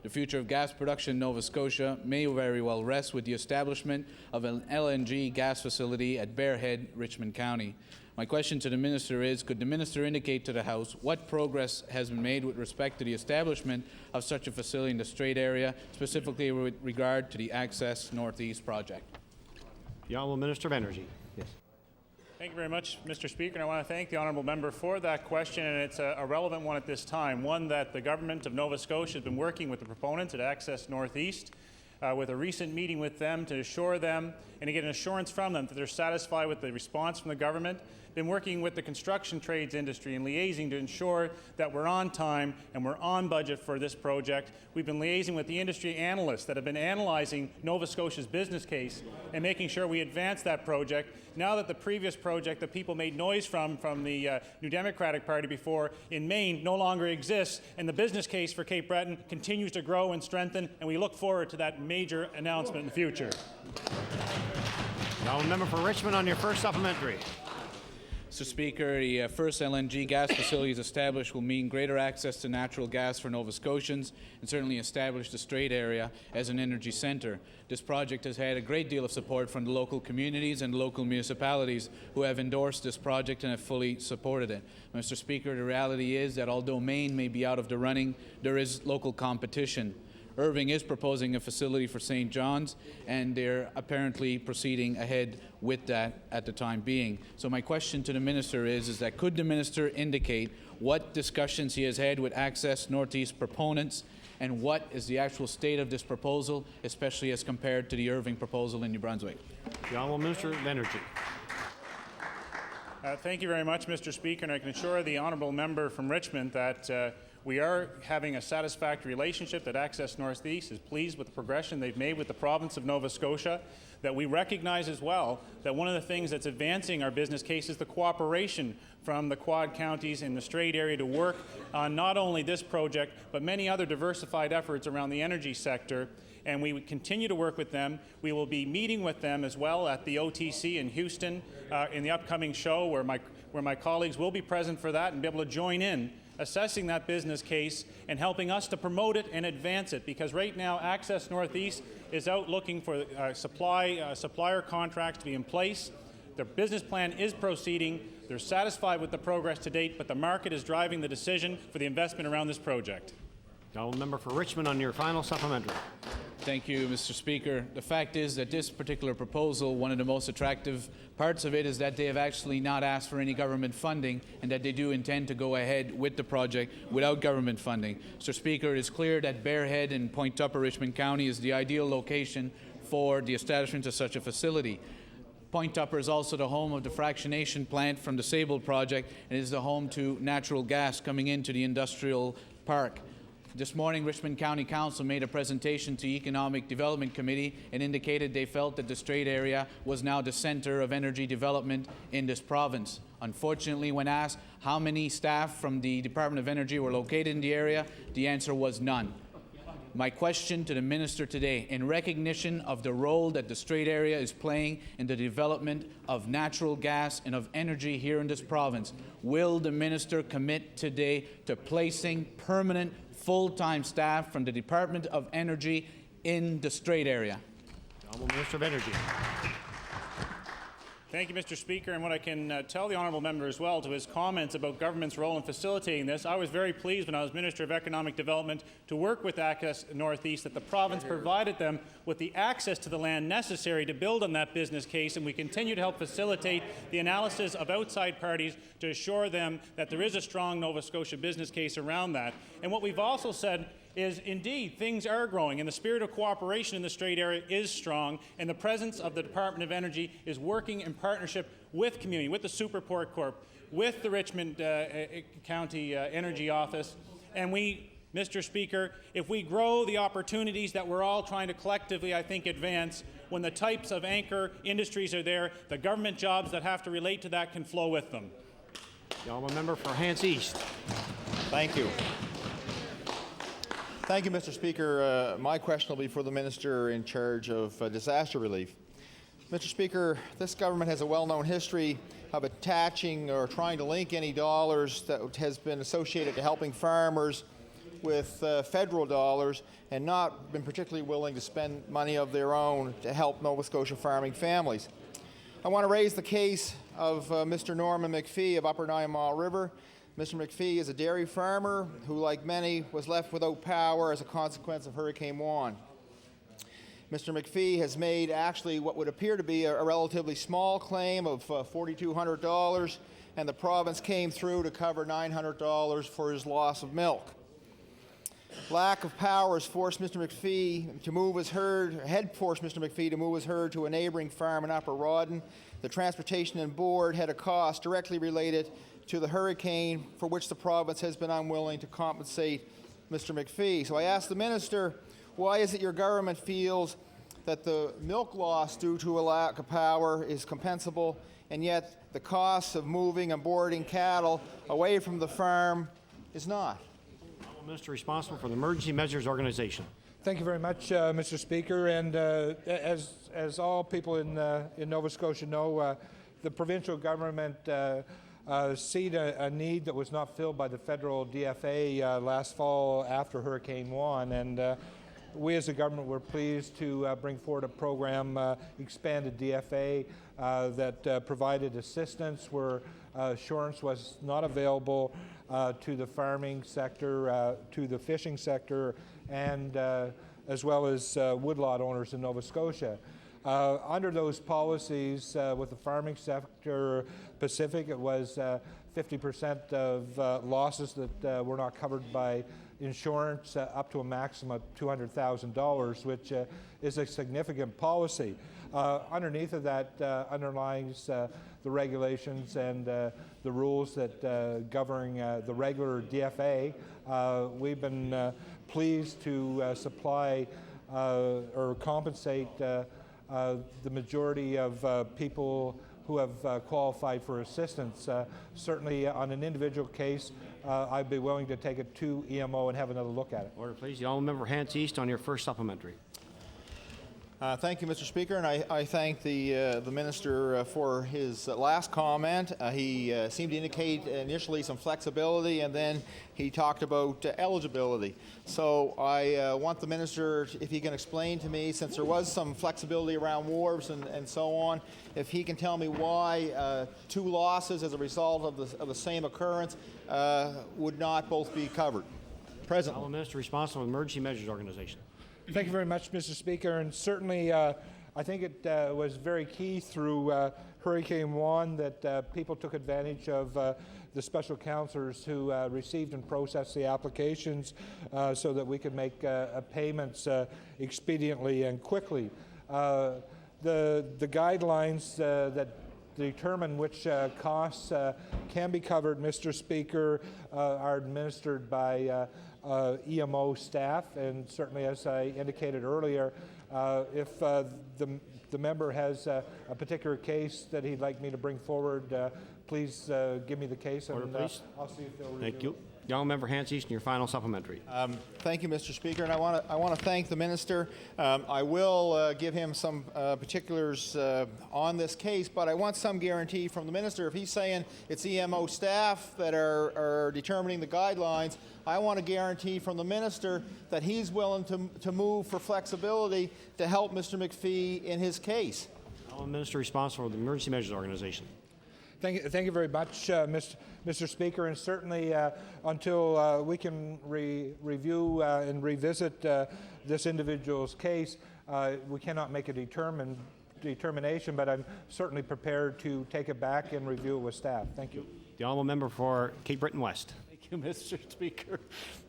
The future of gas production in Nova Scotia may very well rest with the establishment of an LNG gas facility at Bear Head, Richmond County. My question to the Minister is, could the Minister indicate to the House what progress has been made with respect to the establishment of such a facility in the Strait area, specifically with regard to the Access Northeast project? The Honourable Minister of Energy. Yes. Thank you very much, Mr. Speaker. And I want to thank the honourable member for that question, and it's a relevant one at this time, one that the government of Nova Scotia has been working with the proponents at Access Northeast with a recent meeting with them to assure them and to get an assurance from them that they're satisfied with the response from the government. Been working with the construction trades industry and liaising to ensure that we're on time and we're on budget for this project. We've been liaising with the industry analysts that have been analyzing Nova Scotia's business case and making sure we advance that project. Now that the previous project that people made noise from the New Democratic Party before in Maine no longer exists, and the business case for Cape Breton continues to grow and strengthen, and we look forward to that major announcement in the future. Now, member for Richmond on your first supplementary. Mr. Speaker, the first LNG gas facilities established will mean greater access to natural gas for Nova Scotians and certainly establish the Strait area as an energy centre. This project has had a great deal of support from the local communities and local municipalities who have endorsed this project and have fully supported it. Mr. Speaker, the reality is that although Maine may be out of the running, there is local competition. Irving is proposing a facility for St. John's, and they're apparently proceeding ahead with that at the time being. So my question to the Minister is that could the Minister indicate what discussions he has had with Access Northeast proponents and what is the actual state of this proposal, especially as compared to the Irving proposal in New Brunswick? The Honourable Minister of Energy. Thank you very much, Mr. Speaker, and I can assure the honourable member from Richmond that we are having a satisfactory relationship, that Access Northeast is pleased with the progression they've made with the province of Nova Scotia, that we recognize as well that one of the things that's advancing our business case is the cooperation from the Quad counties in the Strait area to work on not only this project, but many other diversified efforts around the energy sector. And we continue to work with them. We will be meeting with them as well at the OTC in Houston in the upcoming show, where my colleagues will be present for that and be able to join in assessing that business case and helping us to promote it and advance it, because right now Access Northeast is out looking for supplier contracts to be in place. Their business plan is proceeding. They're satisfied with the progress to date, but the market is driving the decision for the investment around this project. Now, member for Richmond on your final supplementary. Thank you, Mr. Speaker. The fact is that this particular proposal, one of the most attractive parts of it is that they have actually not asked for any government funding and that they do intend to go ahead with the project without government funding. Mr. Speaker, it is clear that Bearhead and Point Tupper, Richmond County is the ideal location for the establishment of such a facility. Point Tupper is also the home of the fractionation plant from the Sable project and is the home to natural gas coming into the industrial park. This morning, Richmond County Council made a presentation to the Economic Development Committee and indicated they felt that the Strait area was now the center of energy development in this province. Unfortunately, when asked how many staff from the Department of Energy were located in the area, the answer was none. My question to the Minister today, in recognition of the role that the Strait area is playing in the development of natural gas and of energy here in this province, will the Minister commit today to placing permanent full-time staff from the Department of Energy in the Strait area? Honourable Minister of Energy. Thank you, Mr. Speaker. And what I can tell the honourable member as well to his comments about government's role in facilitating this, I was very pleased when I was Minister of Economic Development to work with Access Northeast that the province provided them with the access to the land necessary to build on that business case, and we continue to help facilitate the analysis of outside parties to assure them that there is a strong Nova Scotia business case around that. And what we've also said is, indeed, things are growing, and the spirit of cooperation in the Strait area is strong, and the presence of the Department of Energy is working in partnership with community, with the Superport Corp, with the Richmond County Energy Office. And we, Mr. Speaker, if we grow the opportunities that we're all trying to collectively, I think, advance, when the types of anchor industries are there, the government jobs that have to relate to that can flow with them. The honourable member for Hants East. Thank you. Thank you, Mr. Speaker. My question will be for the Minister in charge of disaster relief. Mr. Speaker, this government has a well-known history of attaching or trying to link any dollars that has been associated to helping farmers with federal dollars and not been particularly willing to spend money of their own to help Nova Scotia farming families. I want to raise the case of Mr. Norman McPhee of Upper Nine Mile River. Mr. McPhee is a dairy farmer who, like many, was left without power as a consequence of Hurricane Juan. Mr. McPhee has made actually what would appear to be a relatively small claim of $4,200, and the province came through to cover $900 for his loss of milk. lack of power has forced Mr. McPhee to move his herd, had forced Mr. McPhee to move his herd to a neighboring farm in Upper Rawdon. The Transportation and Board had a cost directly related to the hurricane for which the province has been unwilling to compensate Mr. McPhee. So I asked the minister, why is it your government feels that the milk loss due to a lack of power is compensable, and yet the cost of moving and boarding cattle away from the farm is not? Minister responsible for the Emergency Measures Organization. Thank you very much, Mr. Speaker. And as all people in Nova Scotia know, the provincial government seen a need that was not filled by the federal DFA last fall after Hurricane Juan. And we as a government were pleased to bring forward a program, expanded DFA, that provided assistance where assurance was not available to the farming sector, to the fishing sector, and as well as woodlot owners in Nova Scotia. Under those policies, with the farming sector Pacific, it was 50% of losses that were not covered by insurance, up to a maximum of $200,000, which is a significant policy. Underneath of that underlies the regulations and the rules that govern the regular DFA. We've been pleased to supply or compensate the majority of people who have qualified for assistance. Certainly on an individual case, I'd be willing to take it to EMO and have another look at it. Order, please. The Honourable Member Hants East on your first supplementary. Thank you, Mr. Speaker, and I thank the minister for his last comment. He seemed to indicate initially some flexibility, and then he talked about eligibility. So I want the minister, if he can explain to me, since there was some flexibility around wharves and so on, if he can tell me why two losses as a result of the same occurrence would not both be covered. Presently. Honourable Minister responsible for the Emergency Measures Organization. Thank you very much, Mr. Speaker. And certainly, I think it was very key through Hurricane Juan that people took advantage of the special counselors who received and processed the applications so that we could make payments expediently and quickly. The guidelines that determine which costs can be covered, Mr. Speaker, are administered by EMO staff, and certainly, as I indicated earlier, if the member has a particular case that he'd like me to bring forward, please give me the case, and I'll see if they'll review it. Thank you. The Honourable Member Hants East, your final supplementary. Thank you, Mr. Speaker, and I want to thank the minister. I will give him some particulars on this case, but I want some guarantee from the minister. If he's saying it's EMO staff that are determining the guidelines, I want a guarantee from the minister that he's willing to move for flexibility to help Mr. McPhee in his case. Honourable Minister responsible for the Emergency Measures Organization. Thank you very much, Mr. Speaker, and certainly until we can review and revisit this individual's case, we cannot make a determination, but I'm certainly prepared to take it back and review it with staff. Thank you. The Honourable Member for Cape Breton West. Thank you, Mr. Speaker.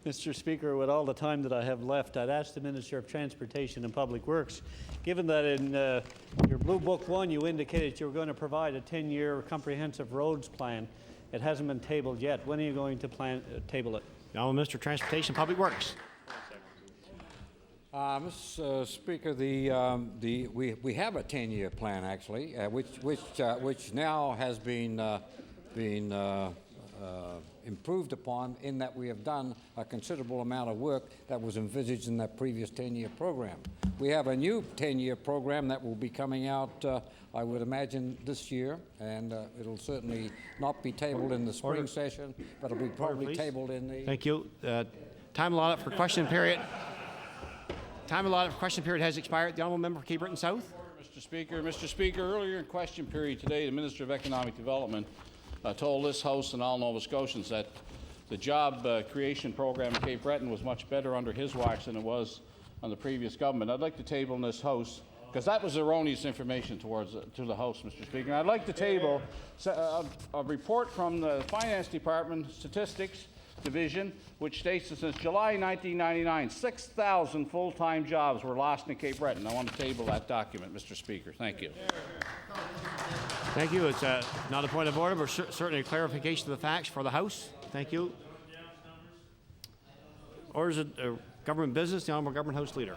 Mr. Speaker, with all the time that I have left, I'd ask the Minister of Transportation and Public Works, given that in your Blue Book 1 you indicated you were going to provide a 10-year comprehensive roads plan. It hasn't been tabled yet. When are you going to table it? The Honourable Minister of Transportation and Public Works. Mr. Speaker, we have a 10-year plan actually, which now has been improved upon in that we have done a considerable amount of work that was envisaged in that previous 10-year program. We have a new 10-year program that will be coming out, I would imagine, this year, and it'll certainly not be tabled in the spring session, but it'll be probably tabled in the... Thank you. Time allotted for question period. Time allotted for question period has expired. The Honourable Member for Cape Breton South. Mr. Speaker, earlier in question period today, the Minister of Economic Development told this House and all Nova Scotians that the job creation program in Cape Breton was much better under his watch than it was on the previous government. I'd like to table in this House, because that was erroneous information to the House, Mr. Speaker. And I'd like to table a report from the Finance Department, statistics, Division, which states that since July 1999, 6,000 full-time jobs were lost in Cape Breton. I want to table that document, Mr. Speaker. Thank you. Thank you. It's not a point of order, but certainly a clarification of the facts for the House. Thank you. Orders of government business, the Honourable Government House Leader.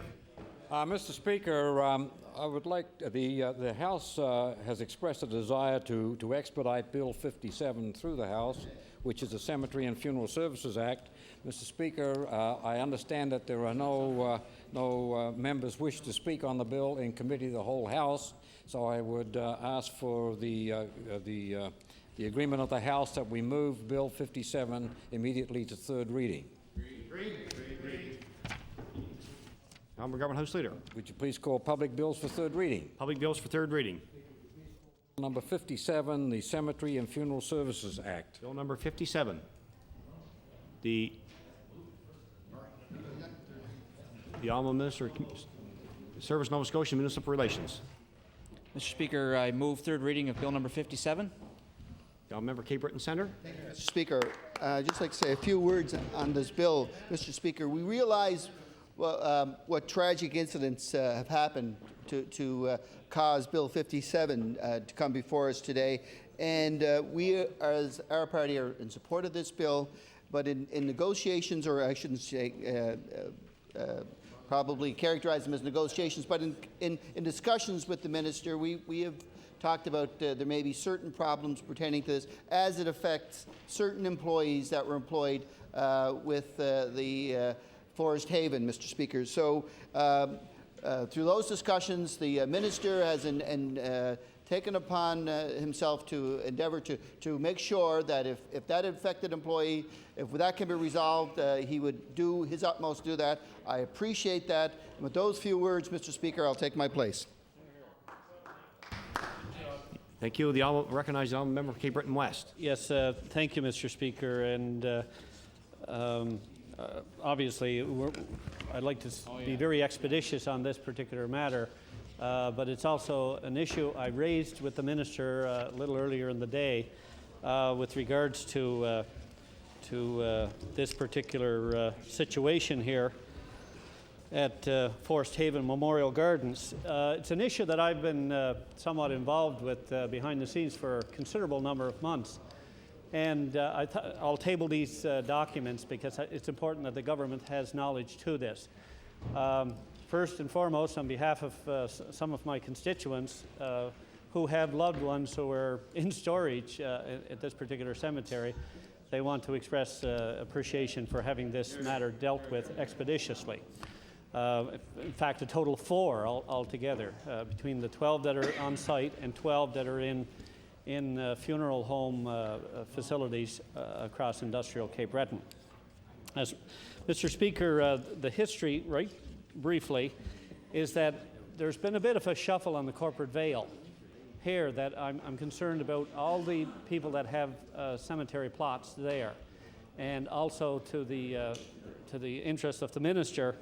Mr. Speaker, I would like the House has expressed a desire to expedite Bill 57 through the House, which is the Cemetery and Funeral Services Act. Mr. Speaker, I understand that there are no members wish to speak on the bill in committee of the whole House, so I would ask for the agreement of the House that we move Bill 57 immediately to third reading. Honourable Government House Leader. Would you please call public bills for third reading? Public bills for third reading. Number 57, the Cemetery and Funeral Services Act. Bill number 57. The Honourable Minister of Service, Nova Scotia Municipal Relations. Mr. Speaker, I move third reading of Bill number 57. The Honourable Member Cape Breton Centre. Thank you, Mr. Speaker. I'd just like to say a few words on this bill. Mr. Speaker, we realize what tragic incidents have happened to cause Bill 57 to come before us today. And we, as our party, are in support of this bill. But in negotiations, or I shouldn't say probably characterize them as negotiations, but in discussions with the minister, we have talked about there may be certain problems pertaining to this as it affects certain employees that were employed with the Forest Haven, Mr. Speaker. So through those discussions, the minister has taken upon himself to endeavor to make sure that if that affected employee, if that can be resolved, he would do his utmost to do that. I appreciate that. And with those few words, Mr. Speaker, I'll take my place. Thank you. Recognize the Honourable Member for Cape Breton West. Yes, thank you, Mr. Speaker. And obviously, I'd like to be very expeditious on this particular matter, but it's also an issue I raised with the minister a little earlier in the day with regards to this particular situation here at Forest Haven Memorial Gardens. It's an issue that I've been somewhat involved with behind the scenes for a considerable number of months. And I'll table these documents because it's important that the government has knowledge to this. First and foremost, on behalf of some of my constituents who have loved ones who are in storage at this particular cemetery, they want to express appreciation for having this matter dealt with expeditiously. In fact, a total of 4 altogether, between the 12 that are on site and 12 that are in funeral home facilities across industrial Cape Breton. As Mr. Speaker, the history, right briefly, is that there's been a bit of a shuffle on the corporate veil here that I'm concerned about all the people that have cemetery plots there, and also to the interest of the minister.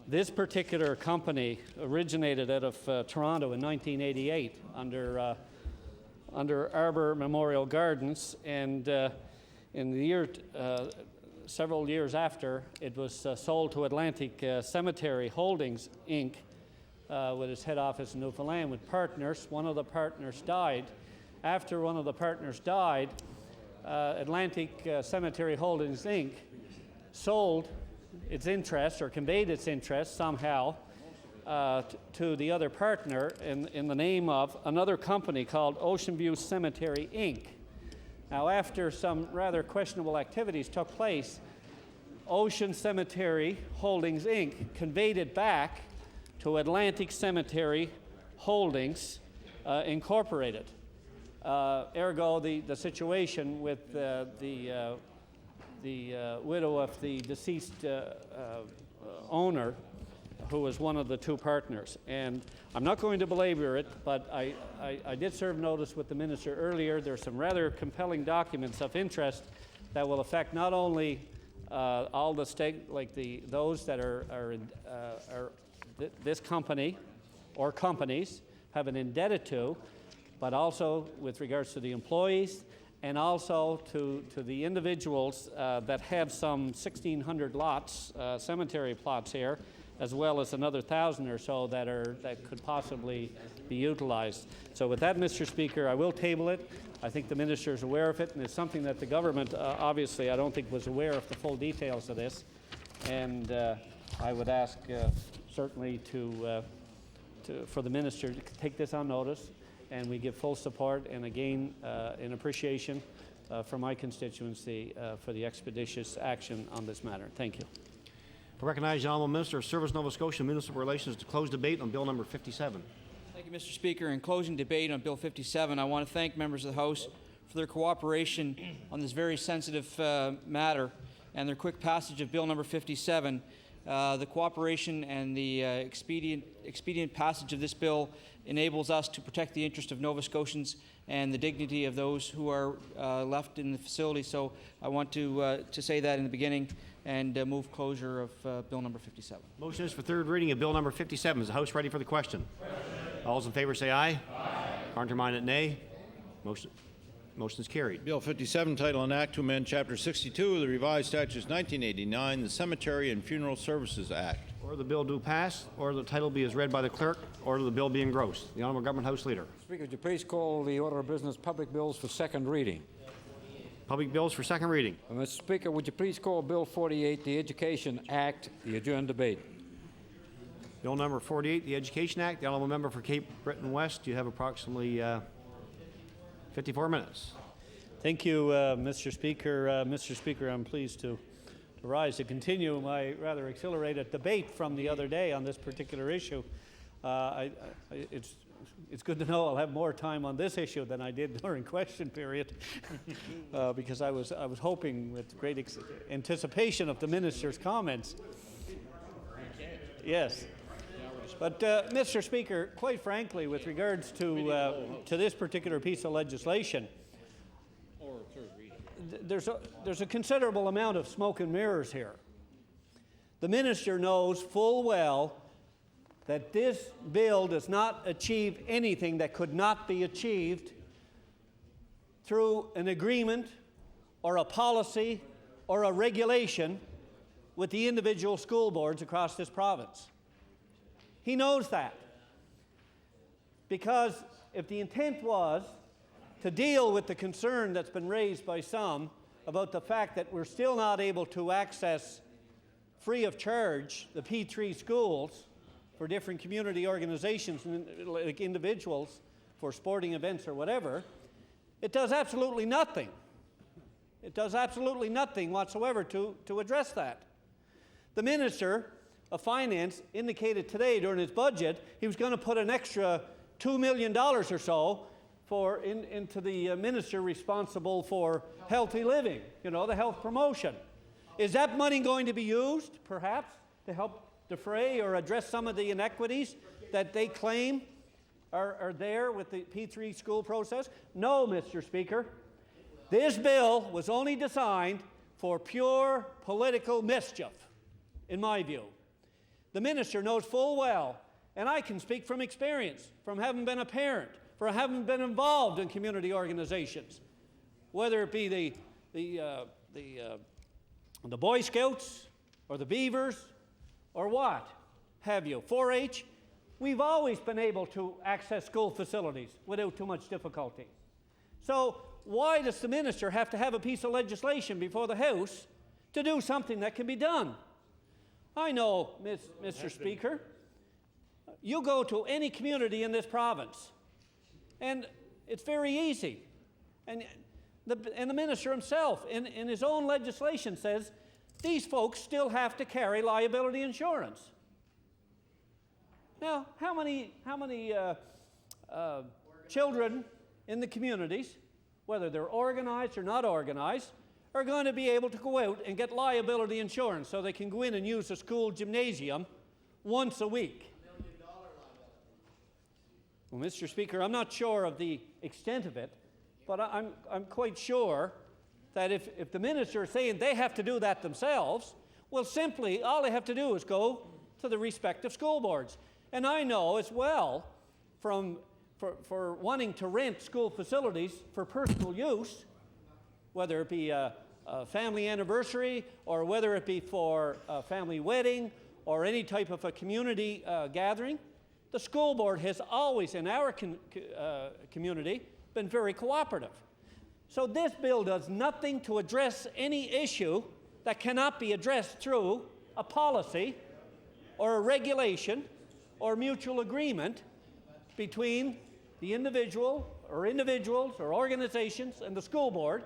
This particular company originated out of Toronto in 1988 under Arbor Memorial Gardens, and in the year, several years after, it was sold to Atlantic Cemetery Holdings, Inc., with its head office in Newfoundland with partners. One of the partners died. After one of the partners died, Atlantic Cemetery Holdings, Inc. sold its interest, or conveyed its interest somehow, to the other partner in the name of another company called Ocean View Cemetery, Inc. Now, after some rather questionable activities took place, Ocean Cemetery Holdings, Inc. conveyed it back to Atlantic Cemetery Holdings, Incorporated. Ergo, the situation with the widow of the deceased owner, who was one of the 2 partners. And I'm not going to belabor it, but I did serve notice with the minister earlier. There's some rather compelling documents of interest that will affect not only all the those that are this company or companies have been indebted to, but also with regards to the employees and also to the individuals that have some 1,600 lots, cemetery plots here, as well as another 1,000 or so that could possibly be utilized. So with that, Mr. Speaker, I will table it. I think the minister is aware of it, and it's something that the government, obviously, I don't think was aware of the full details of this. And I would ask certainly for the minister to take this on notice, and we give full support and again in appreciation from my constituency for the expeditious action on this matter. Thank you. I recognize the Honourable Minister of Service, Nova Scotia and Municipal Relations to close debate on Bill number 57. Thank you, Mr. Speaker. In closing debate on Bill 57, I want to thank members of the House for their cooperation on this very sensitive matter and their quick passage of Bill number 57. The cooperation and the expedient passage of this bill enables us to protect the interest of Nova Scotians and the dignity of those who are left in the facility. So I want to say that in the beginning and move closure of Bill number 57. Motion is for third reading of Bill number 57. Is the House ready for the question? All those in favor say aye. Aye. Contraminded, nay. Motion is carried. Bill 57, title and act to amend Chapter 62 of the Revised Statutes 1989, the Cemetery and Funeral Services Act. Order the bill do pass. Order the title be as read by the clerk. Order the bill be engrossed. The Honourable Government House Leader. Speaker, would you please call the order of business public bills for second reading? Public bills for second reading. Mr. Speaker, would you please call Bill 48, the Education Act, the adjourned debate? Bill number 48, the Education Act. The Honourable Member for Cape Breton West, you have approximately 54 minutes. Thank you, Mr. Speaker. Mr. Speaker, I'm pleased to rise to continue my rather exhilarated debate from the other day on this particular issue. It's good to know I'll have more time on this issue than I did during question period, because I was hoping with great anticipation of the minister's comments. Yes. But, Mr. Speaker, quite frankly, with regards to this particular piece of legislation, there's a considerable amount of smoke and mirrors here. The minister knows full well that this bill does not achieve anything that could not be achieved through an agreement or a policy or a regulation with the individual school boards across this province. He knows that, because if the intent was to deal with the concern that's been raised by some about the fact that we're still not able to access free of charge the P3 schools for different community organizations, like individuals, for sporting events or whatever, it does absolutely nothing. It does absolutely nothing whatsoever to address that. The Minister of Finance indicated today during his budget he was going to put an extra $2 million or so into the minister responsible for healthy living, the health promotion. Is that money going to be used, perhaps, to help defray or address some of the inequities that they claim are there with the P3 school process? No, Mr. Speaker. This bill was only designed for pure political mischief, in my view. The minister knows full well, and I can speak from experience, from having been a parent, from having been involved in community organizations, whether it be the Boy Scouts or the Beavers or what have you, 4-H. We've always been able to access school facilities without too much difficulty. So why does the minister have to have a piece of legislation before the House to do something that can be done? I know, Mr. Speaker, you go to any community in this province, and it's very easy. And the minister himself, in his own legislation, says these folks still have to carry liability insurance. Now, how many children in the communities, whether they're organized or not organized, are going to be able to go out and get liability insurance so they can go in and use the school gymnasium once a week? Well, Mr. Speaker, I'm not sure of the extent of it, but I'm quite sure that if the minister is saying they have to do that themselves, well, simply all they have to do is go to the respective school boards. And I know as well, for wanting to rent school facilities for personal use, whether it be a family anniversary or whether it be for a family wedding or any type of a community gathering, the school board has always, in our community, been very cooperative. So this bill does nothing to address any issue that cannot be addressed through a policy or a regulation or mutual agreement between the individual or individuals or organizations and the school board,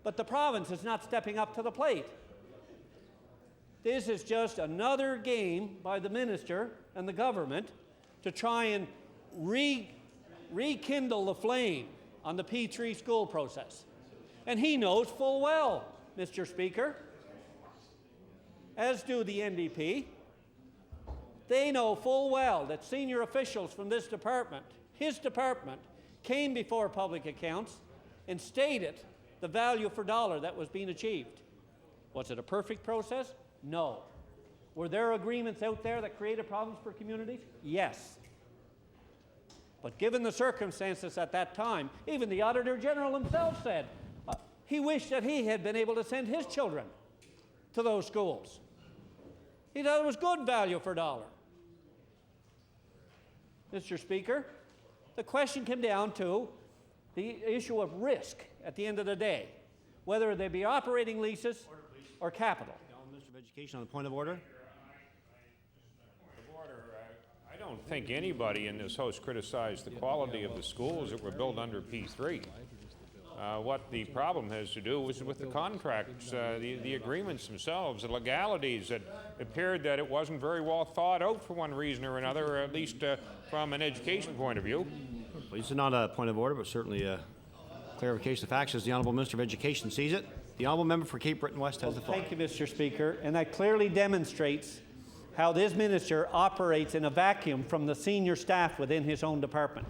but the province is not stepping up to the plate. This is just another game by the minister and the government to try and rekindle the flame on the P3 school process. And he knows full well, Mr. Speaker, as do the NDP, they know full well that senior officials from this department, his department, came before public accounts and stated the value for dollar that was being achieved. Was it a perfect process? No. Were there agreements out there that created problems for communities? Yes. But given the circumstances at that time, even the Auditor General himself said he wished that he had been able to send his children to those schools. He thought it was good value for dollar. Mr. Speaker, the question came down to the issue of risk at the end of the day, whether they be operating leases or capital. Minister of Education, on the point of order. I don't think anybody in this House criticized the quality of the schools that were built under P3. What the problem has to do was with the contracts, the agreements themselves, the legalities. That appeared that it wasn't very well thought out for one reason or another, or at least from an education point of view. Well, this is not a point of order, but certainly a clarification of facts as the Honourable Minister of Education sees it. The Honourable Member for Cape Breton West has the floor. Thank you, Mr. Speaker. And that clearly demonstrates how this minister operates in a vacuum from the senior staff within his own department.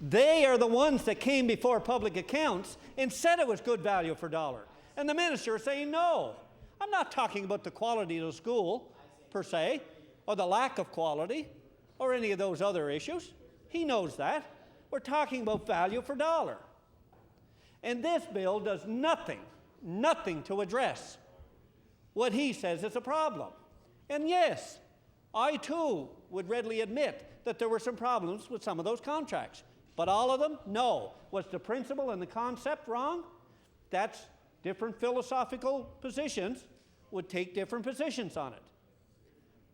They are the ones that came before public accounts and said it was good value for dollar. And the minister is saying, no, I'm not talking about the quality of the school, per se, or the lack of quality, or any of those other issues. He knows that. We're talking about value for dollar. And this bill does nothing to address what he says is a problem. And yes, I too would readily admit that there were some problems with some of those contracts. But all of them? No. Was the principle and the concept wrong? That's different philosophical positions would take different positions on it.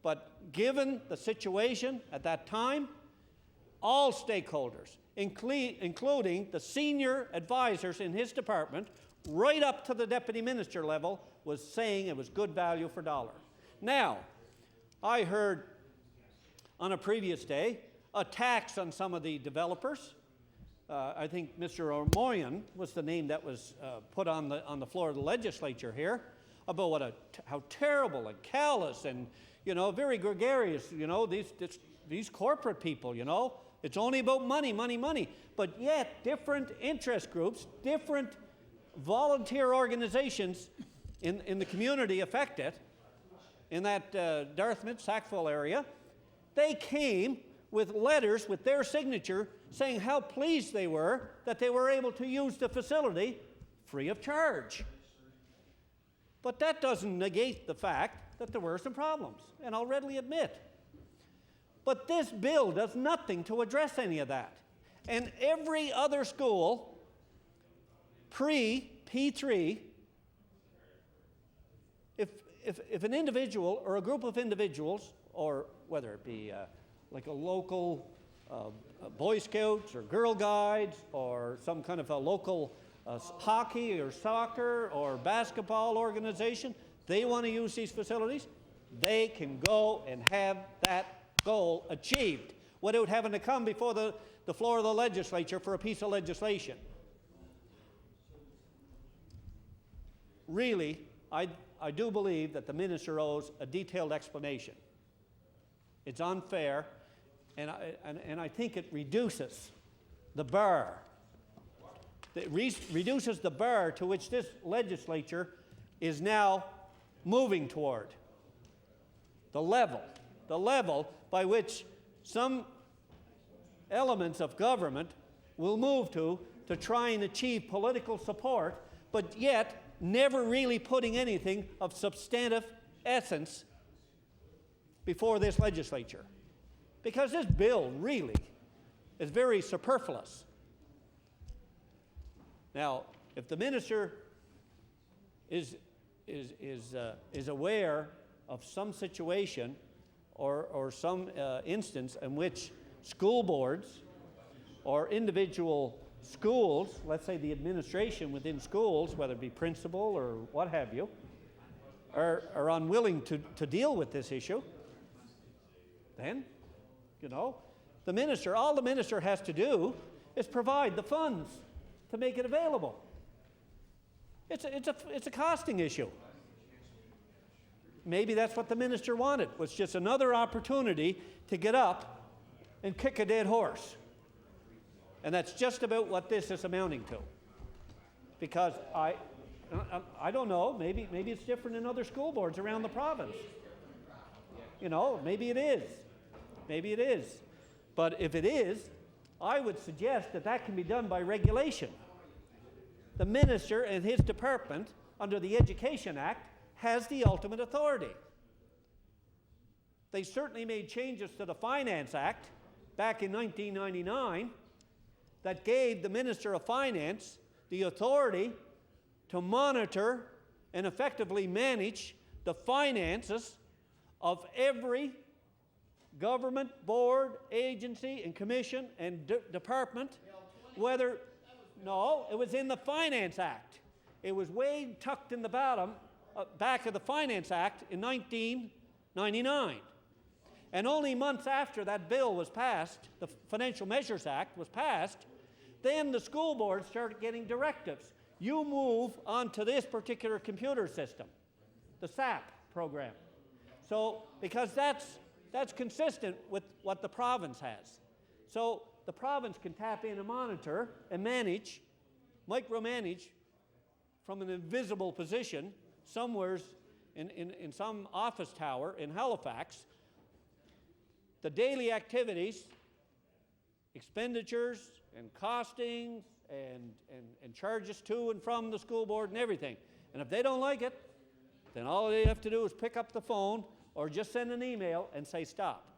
But given the situation at that time, all stakeholders, including the senior advisors in his department, right up to the deputy minister level, was saying it was good value for dollar. Now, I heard on a previous day attacks on some of the developers. I think Mr. O'Moyan was the name that was put on the floor of the legislature here about how terrible and callous and, very gregarious, these corporate people, It's only about money, money, money. But yet, different interest groups, different volunteer organizations in the community affected, in that Dartmouth, Sackville area, they came with letters with their signature saying how pleased they were that they were able to use the facility free of charge. But that doesn't negate the fact that there were some problems, and I'll readily admit. But this bill does nothing to address any of that. And every other school, pre-P3, if an individual or a group of individuals, or whether it be like a local Boy Scouts or Girl Guides or some kind of a local hockey or soccer or basketball organization, they want to use these facilities, they can go and have that goal achieved without having to come before the floor of the legislature for a piece of legislation. Really, I do believe that the minister owes a detailed explanation. It's unfair, and I think it reduces the bar. It reduces the bar to which this legislature is now moving toward. The level by which some elements of government will move to try and achieve political support but yet never really putting anything of substantive essence before this legislature. Because this bill really is very superfluous. Now, if the minister is aware of some situation or some instance in which school boards or individual schools, let's say the administration within schools, whether it be principal or what have you, are unwilling to deal with this issue, then, you know, all the minister has to do is provide the funds to make it available. It's a costing issue. Maybe that's what the minister wanted, was just another opportunity to get up and kick a dead horse. And that's just about what this is amounting to. Because I don't know, maybe it's different in other school boards around the province. You know, maybe it is. Maybe it is. But if it is, I would suggest that can be done by regulation. The minister and his department, under the Education Act, has the ultimate authority. They certainly made changes to the Finance Act back in 1999 that gave the Minister of Finance the authority to monitor and effectively manage the finances of every government, board, agency, and commission and department, whether... No, it was in the Finance Act. It was way tucked in the back of the Finance Act in 1999. And only months after that bill was passed, the Financial Measures Act was passed, then the school board started getting directives. You move onto this particular computer system, the SAP program. So, because that's consistent with what the province has. So the province can tap in and monitor and micromanage from an invisible position somewhere in some office tower in Halifax, the daily activities, expenditures and costings and charges to and from the school board and everything. And if they don't like it, then all they have to do is pick up the phone or just send an email and say stop.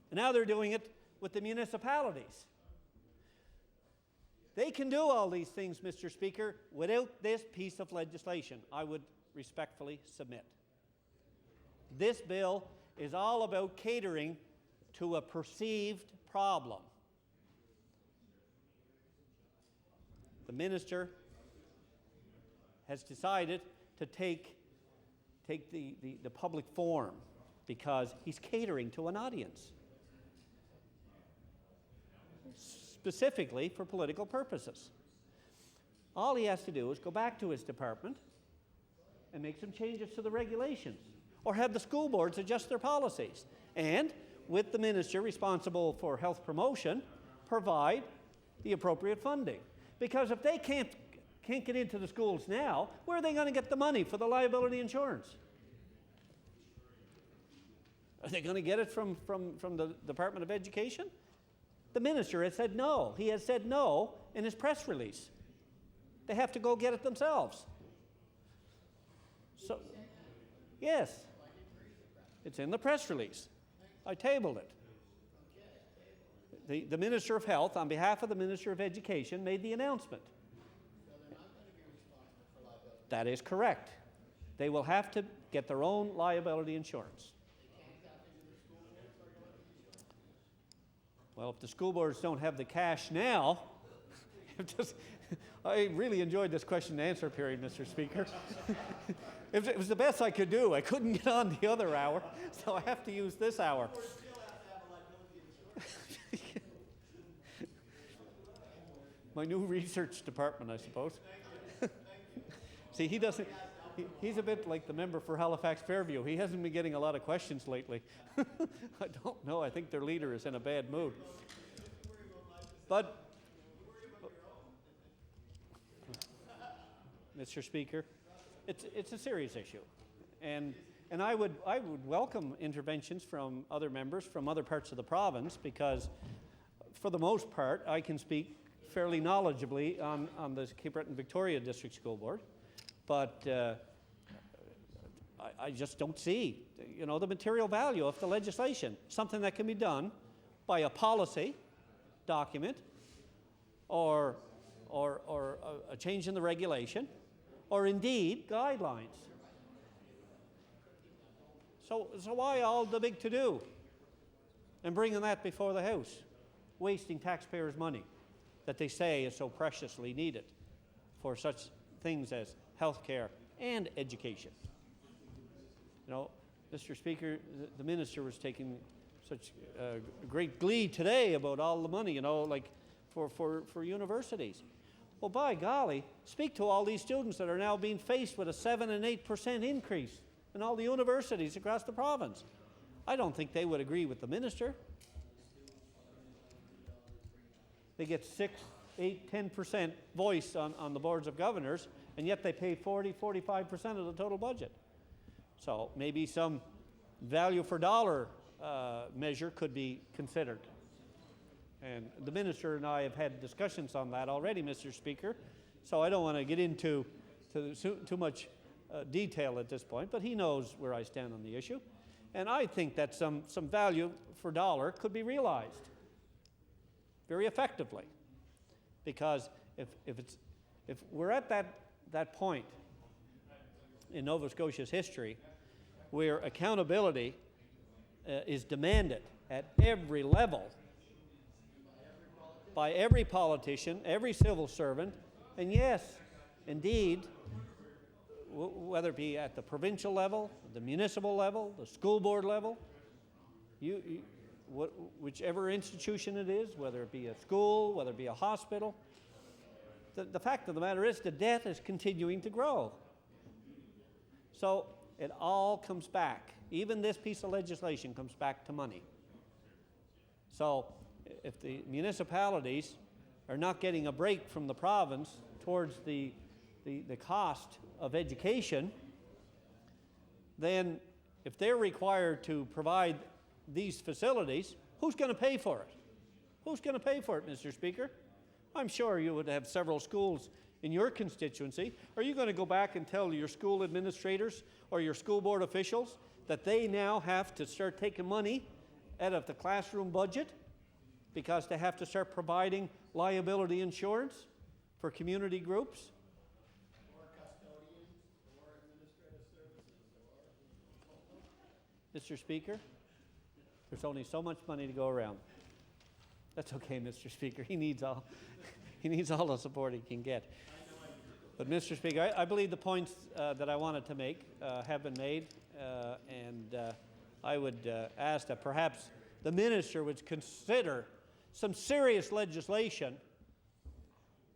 And now they're doing it with the municipalities. They can do all these things, Mr. Speaker, without this piece of legislation, I would respectfully submit. This bill is all about catering to a perceived problem. The minister has decided to take the public forum because he's catering to an audience, specifically for political purposes. All he has to do is go back to his department and make some changes to the regulations, or have the school boards adjust their policies, and with the minister responsible for health promotion, provide the appropriate funding. Because if they can't get into the schools now, where are they going to get the money for the liability insurance? Are they going to get it from the Department of Education? The minister has said no. He has said no in his press release. They have to go get it themselves. So, yes, it's in the press release. I tabled it. The Minister of Health, on behalf of the Minister of Education, made the announcement. That is correct. They will have to get their own liability insurance. Well, if the school boards don't have the cash now, I really enjoyed this question and answer period, Mr. Speaker. It was the best I could do. I couldn't get on the other hour, so I have to use this hour. My new research department, I suppose. See, he's a bit like the member for Halifax Fairview. He hasn't been getting a lot of questions lately. I don't know. I think their leader is in a bad mood. But, Mr. Speaker, it's a serious issue. And I would welcome interventions from other members from other parts of the province, because for the most part, I can speak fairly knowledgeably on the Cape Breton Victoria District School Board, but I just don't see, the material value of the legislation, something that can be done by a policy document or a change in the regulation, or indeed guidelines. So why all the big to-do and bringing that before the House, wasting taxpayers' money that they say is so preciously needed for such things as health care and education? Mr. Speaker, the minister was taking such great glee today about all the money, for universities. Well, by golly, speak to all these students that are now being faced with a 7 and 8% increase in all the universities across the province. I don't think they would agree with the minister. They get 6, 8, 10% voice on the boards of governors, and yet they pay 40, 45% of the total budget. So maybe some value for dollar measure could be considered. And the minister and I have had discussions on that already, Mr. Speaker, so I don't want to get into too much detail at this point, but he knows where I stand on the issue. And I think that some value for dollar could be realized very effectively, because if we're at that point in Nova Scotia's history where accountability is demanded at every level by every politician, every civil servant, and yes, indeed, whether it be at the provincial level, the municipal level, the school board level, whichever institution it is, whether it be a school, whether it be a hospital, the fact of the matter is the debt is continuing to grow. So it all comes back. Even this piece of legislation comes back to money. So if the municipalities are not getting a break from the province towards the cost of education, then if they're required to provide these facilities, who's going to pay for it? Who's going to pay for it, Mr. Speaker? I'm sure you would have several schools in your constituency. Are you going to go back and tell your school administrators or your school board officials that they now have to start taking money out of the classroom budget because they have to start providing liability insurance for community groups? Mr. Speaker, there's only so much money to go around. That's okay, Mr. Speaker. He needs all the support he can get. But, Mr. Speaker, I believe the points that I wanted to make have been made, and I would ask that perhaps the minister would consider some serious legislation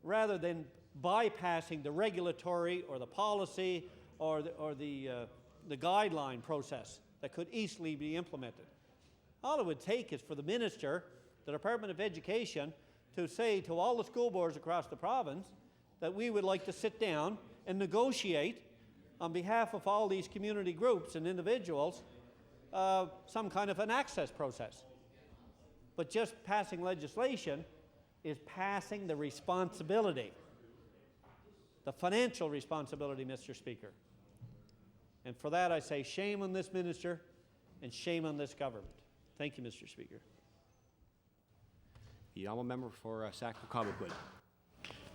rather than bypassing the regulatory or the policy or the guideline process that could easily be implemented. All it would take is for the minister, the Department of Education, to say to all the school boards across the province that we would like to sit down and negotiate on behalf of all these community groups and individuals some kind of an access process. But just passing legislation is passing the responsibility, the financial responsibility, Mr. Speaker. And for that I say shame on this minister and shame on this government. Thank you, Mr. Speaker. The honourable member for Sackville-Cobequid.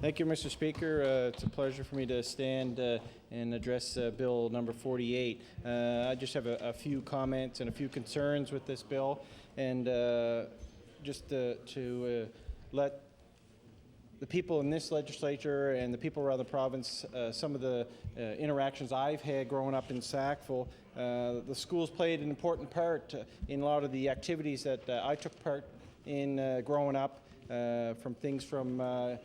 Thank you, Mr. Speaker. It's a pleasure for me to stand and address Bill number 48. I just have a few comments and a few concerns with this bill, and just to let the people in this legislature and the people around the province, some of the interactions I've had growing up in Sackville. The schools played an important part in a lot of the activities that I took part in growing up, from things from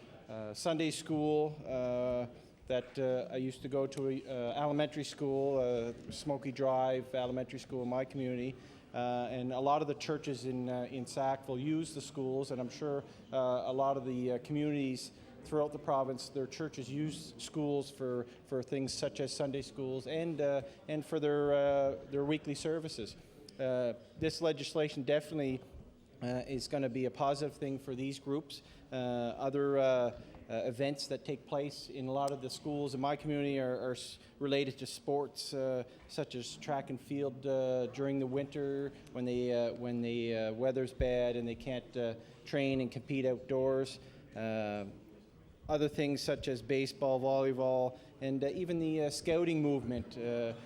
Sunday school that I used to go to elementary school, Smoky Drive Elementary School in my community. And a lot of the churches in Sackville use the schools, and I'm sure a lot of the communities throughout the province, their churches use schools for things such as Sunday schools and for their weekly services. This legislation definitely is going to be a positive thing for these groups. Other events that take place in a lot of the schools in my community are related to sports, such as track and field during the winter when the weather's bad and they can't train and compete outdoors. Other things such as baseball, volleyball, and even the scouting movement,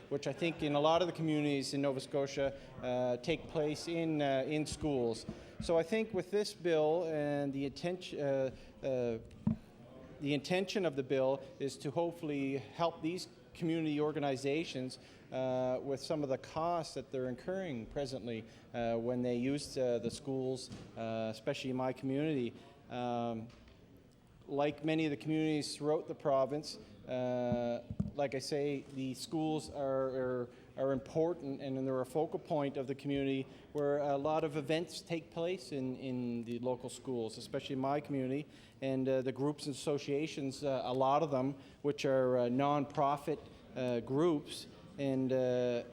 which I think in a lot of the communities in Nova Scotia take place in schools. So I think with this bill and the intention of the bill is to hopefully help these community organizations with some of the costs that they're incurring presently when they use the schools, especially in my community. Like many of the communities throughout the province, like I say, the schools are important, and they're a focal point of the community where a lot of events take place in the local schools, especially in my community. And the groups and associations, a lot of them, which are non-profit groups and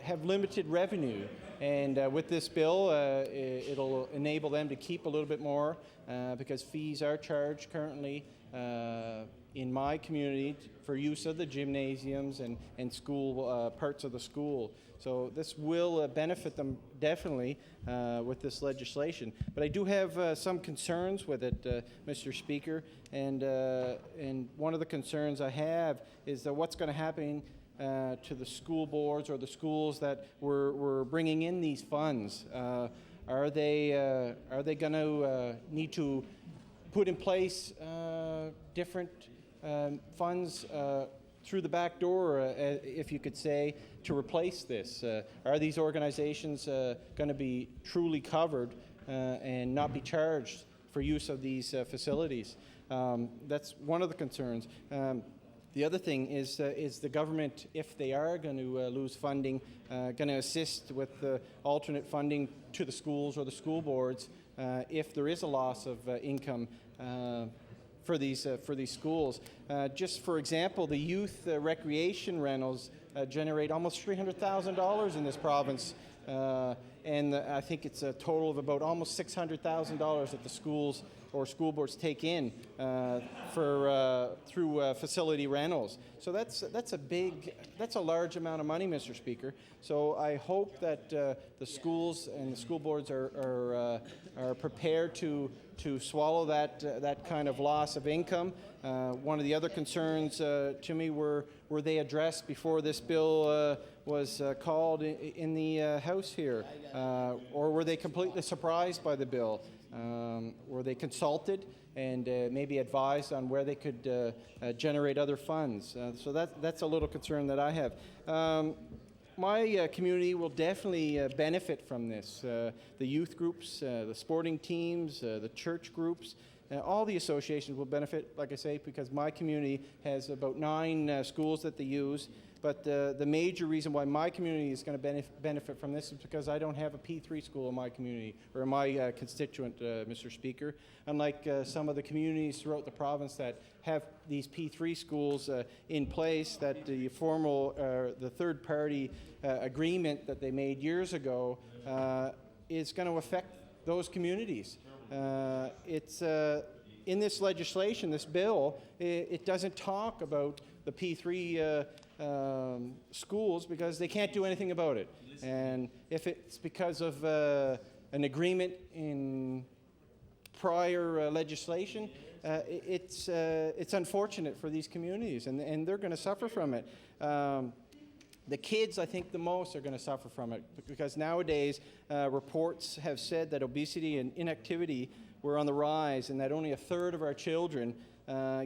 have limited revenue. And with this bill, it'll enable them to keep a little bit more because fees are charged currently in my community for use of the gymnasiums and school parts of the school. So this will benefit them definitely with this legislation. But I do have some concerns with it, Mr. Speaker, and one of the concerns I have is that what's going to happen to the school boards or the schools that we're bringing in these funds. Are they going to need to put in place different funds through the back door, if you could say, to replace this? Are these organizations going to be truly covered and not be charged for use of these facilities? That's one of the concerns. The other thing is the government, if they are going to lose funding, going to assist with the alternate funding to the schools or the school boards if there is a loss of income for these schools. Just for example, the youth recreation rentals generate almost $300,000 in this province, and I think it's a total of about almost $600,000 that the schools or school boards take in through facility rentals. So that's a large amount of money, Mr. Speaker. So I hope that the schools and the school boards are prepared to swallow that kind of loss of income. One of the other concerns to me were they addressed before this bill was called in the House here, or were they completely surprised by the bill? Were they consulted and maybe advised on where they could generate other funds? So that's a little concern that I have. My community will definitely benefit from this. The youth groups, the sporting teams, the church groups, all the associations will benefit, like I say, because my community has about 9 schools that they use. But the major reason why my community is going to benefit from this is because I don't have a P3 school in my community, or in my constituent, Mr. Speaker. Unlike some of the communities throughout the province that have these P3 schools in place, that the the third-party agreement that they made years ago is going to affect those communities. It's in this legislation, this bill, it doesn't talk about the P3 schools because they can't do anything about it. And if it's because of an agreement in prior legislation, it's unfortunate for these communities, and they're going to suffer from it. The kids, I think, the most are going to suffer from it because nowadays reports have said that obesity and inactivity were on the rise, and that only a third of our children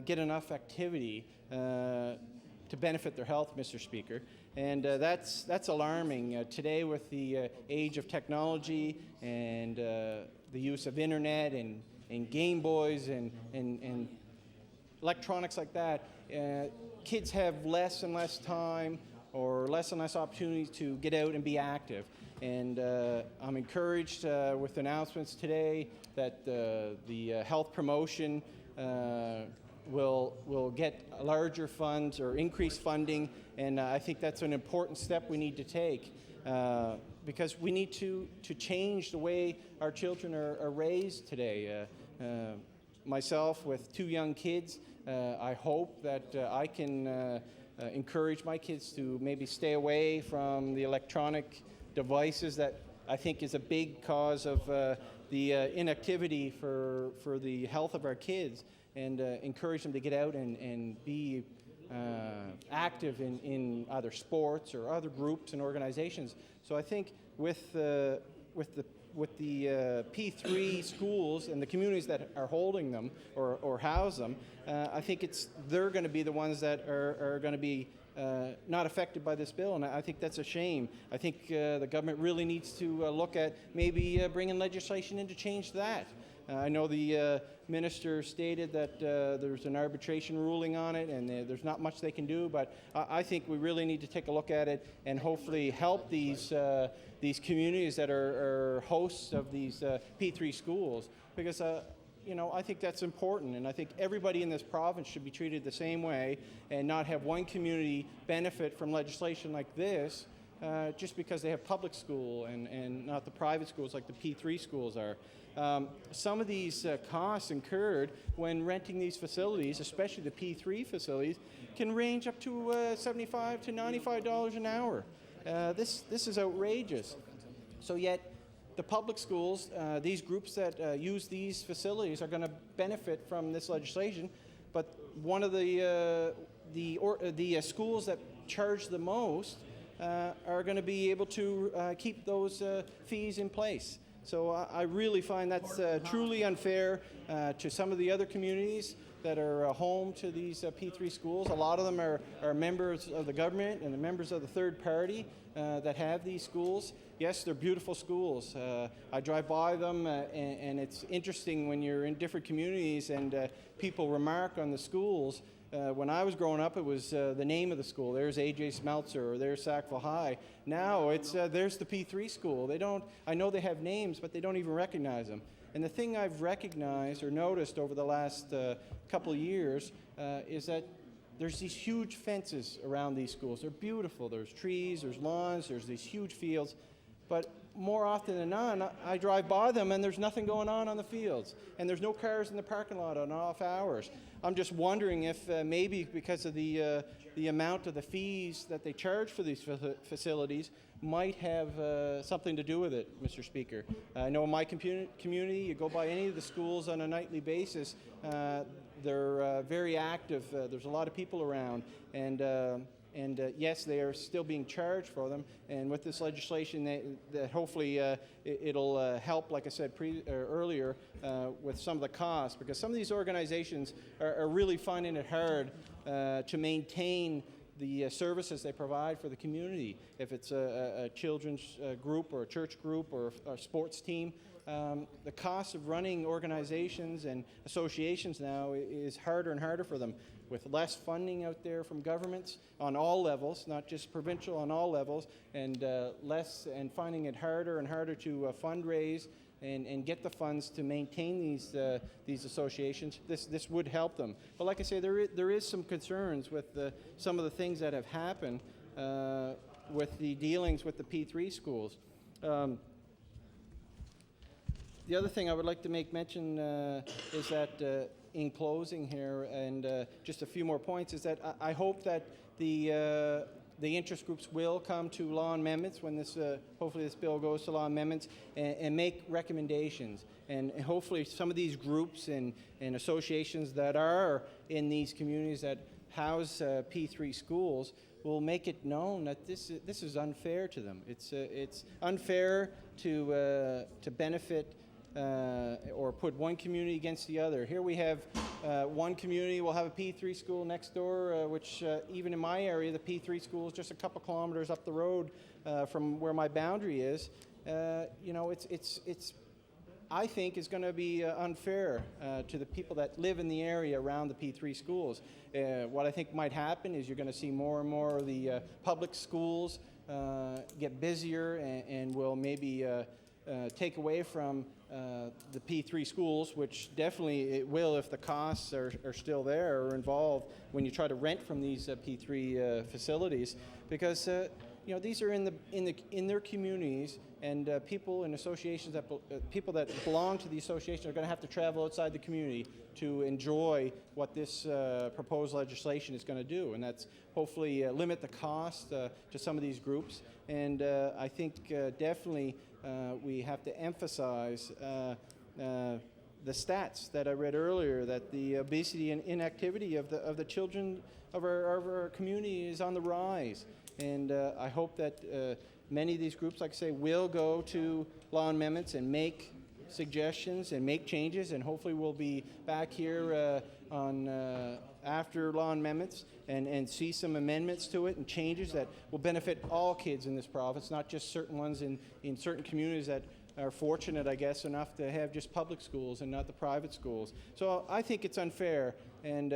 get enough activity to benefit their health, Mr. Speaker. And that's alarming. Today, with the age of technology and the use of internet and Game Boys and electronics like that, kids have less and less time or less and less opportunities to get out and be active. And I'm encouraged with announcements today that the health promotion will get larger funds or increased funding, and I think that's an important step we need to take. because we need to change the way our children are raised today. Myself, with 2 young kids, I hope that I can encourage my kids to maybe stay away from the electronic devices that I think is a big cause of the inactivity for the health of our kids, and encourage them to get out and be active in either sports or other groups and organizations. So I think with the P3 schools and the communities that are holding them or house them, I think they're going to be the ones that are going to be not affected by this bill, and I think that's a shame. I think the government really needs to look at maybe bringing legislation in to change that. I know the minister stated that there's an arbitration ruling on it, and there's not much they can do, but I think we really need to take a look at it and hopefully help these communities that are hosts of these P3 schools, because I think that's important, and I think everybody in this province should be treated the same way and not have one community benefit from legislation like this just because they have public school and not the private schools like the P3 schools are. Some of these costs incurred when renting these facilities, especially the P3 facilities, can range up to $75 to $95 an hour. This is outrageous. So yet, the public schools, these groups that use these facilities are going to benefit from this legislation, but one of the schools that charge the most are going to be able to keep those fees in place. So I really find that's truly unfair to some of the other communities that are home to these P3 schools. A lot of them are members of the government and the members of the third party that have these schools. Yes, they're beautiful schools. I drive by them, and it's interesting when you're in different communities and people remark on the schools. When I was growing up, it was the name of the school. There's A.J. Smeltzer, or there's Sackville High. Now it's there's the P3 school. I know they have names, but they don't even recognize them. And the thing I've recognized or noticed over the last couple of years is that there's these huge fences around these schools. They're beautiful. There's trees, there's lawns, there's these huge fields. But more often than not, I drive by them and there's nothing going on the fields. And there's no cars in the parking lot on off hours. I'm just wondering if maybe because of the amount of the fees that they charge for these facilities might have something to do with it, Mr. Speaker. I know in my community, you go by any of the schools on a nightly basis, they're very active. There's a lot of people around. And yes, they are still being charged for them. And with this legislation, that hopefully it'll help, like I said earlier, with some of the costs, because some of these organizations are really finding it hard to maintain the services they provide for the community. If it's a children's group or a church group or a sports team, the cost of running organizations and associations now is harder and harder for them, with less funding out there from governments on all levels, not just provincial, on all levels, and finding it harder and harder to fundraise and get the funds to maintain these associations. This would help them. But like I say, there is some concerns with some of the things that have happened with the dealings with the P3 schools. The other thing I would like to make mention is that in closing here, and just a few more points, is that I hope that the interest groups will come to law amendments when hopefully this bill goes to law amendments and make recommendations. And hopefully some of these groups and associations that are in these communities that house P3 schools will make it known that this is unfair to them. It's unfair to benefit or put one community against the other. Here we have one community will have a P3 school next door, which even in my area, the P3 school is just a couple kilometers up the road from where my boundary is. It's I think is going to be unfair to the people that live in the area around the P3 schools. What I think might happen is you're going to see more and more of the public schools get busier and will maybe take away from the P3 schools, which definitely it will if the costs are still there or involved when you try to rent from these P3 facilities. Because you know, these are in their communities, and people in associations people that belong to the association are going to have to travel outside the community to enjoy what this proposed legislation is going to do, and that's hopefully limit the cost to some of these groups. And I think definitely we have to emphasize the stats that I read earlier, that the obesity and inactivity of the children of our community is on the rise. And I hope that many of these groups, like I say, will go to law amendments and make suggestions and make changes, and hopefully we'll be back here after law amendments and see some amendments to it and changes that will benefit all kids in this province, not just certain ones in certain communities that are fortunate, I guess, enough to have just public schools and not the private schools. So I think it's unfair, and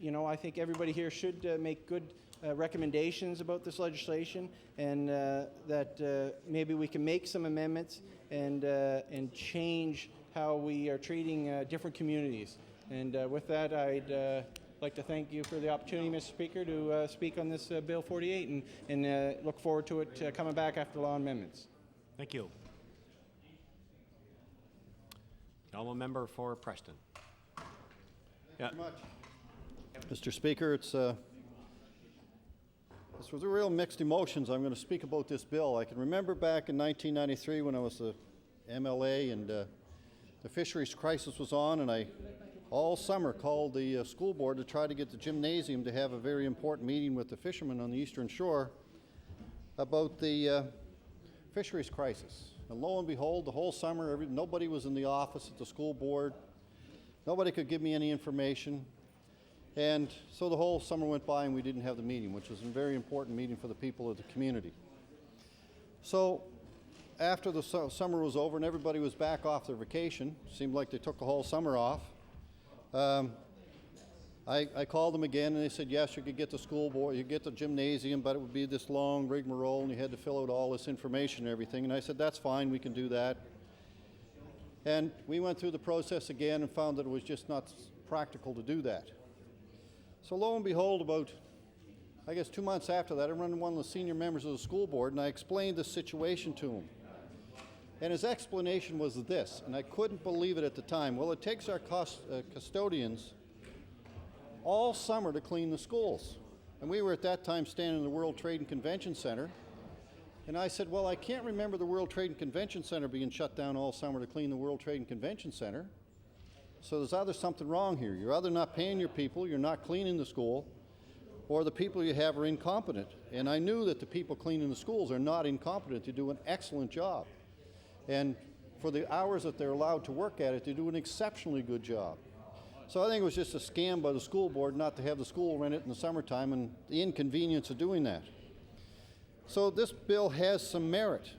you know, I think everybody here should make good recommendations about this legislation, and that maybe we can make some amendments and change how we are treating different communities. And with that, I'd like to thank you for the opportunity, Mr. Speaker, to speak on this Bill 48, and look forward to it coming back after law amendments. Thank you. Honourable member for Preston. Yeah. Thank you much. Mr. Speaker, this was a real mixed emotions. I'm going to speak about this bill. I can remember back in 1993 when I was the MLA and the fisheries crisis was on, and I all summer called the school board to try to get the gymnasium to have a very important meeting with the fishermen on the Eastern Shore about the fisheries crisis. And lo and behold, the whole summer, nobody was in the office at the school board. Nobody could give me any information. And so the whole summer went by and we didn't have the meeting, which was a very important meeting for the people of the community. So after the summer was over and everybody was back off their vacation, seemed like they took the whole summer off, I called them again and they said, yes, you could get the school board, you could get the gymnasium, but it would be this long rigmarole and you had to fill out all this information and everything. And I said, that's fine, we can do that. And we went through the process again and found that it was just not practical to do that. So lo and behold, about, I guess 2 months after that, I ran into one of the senior members of the school board and I explained the situation to him. And his explanation was this, and I couldn't believe it at the time. Well, it takes our custodians all summer to clean the schools. And we were at that time standing in the World Trade and Convention Center. And I said, well, I can't remember the World Trade and Convention Center being shut down all summer to clean the World Trade and Convention Center. So there's either something wrong here. You're either not paying your people, you're not cleaning the school, or the people you have are incompetent. And I knew that the people cleaning the schools are not incompetent. They do an excellent job. And for the hours that they're allowed to work at it, they do an exceptionally good job. So I think it was just a scam by the school board not to have the school rent it in the summertime and the inconvenience of doing that. So this bill has some merit.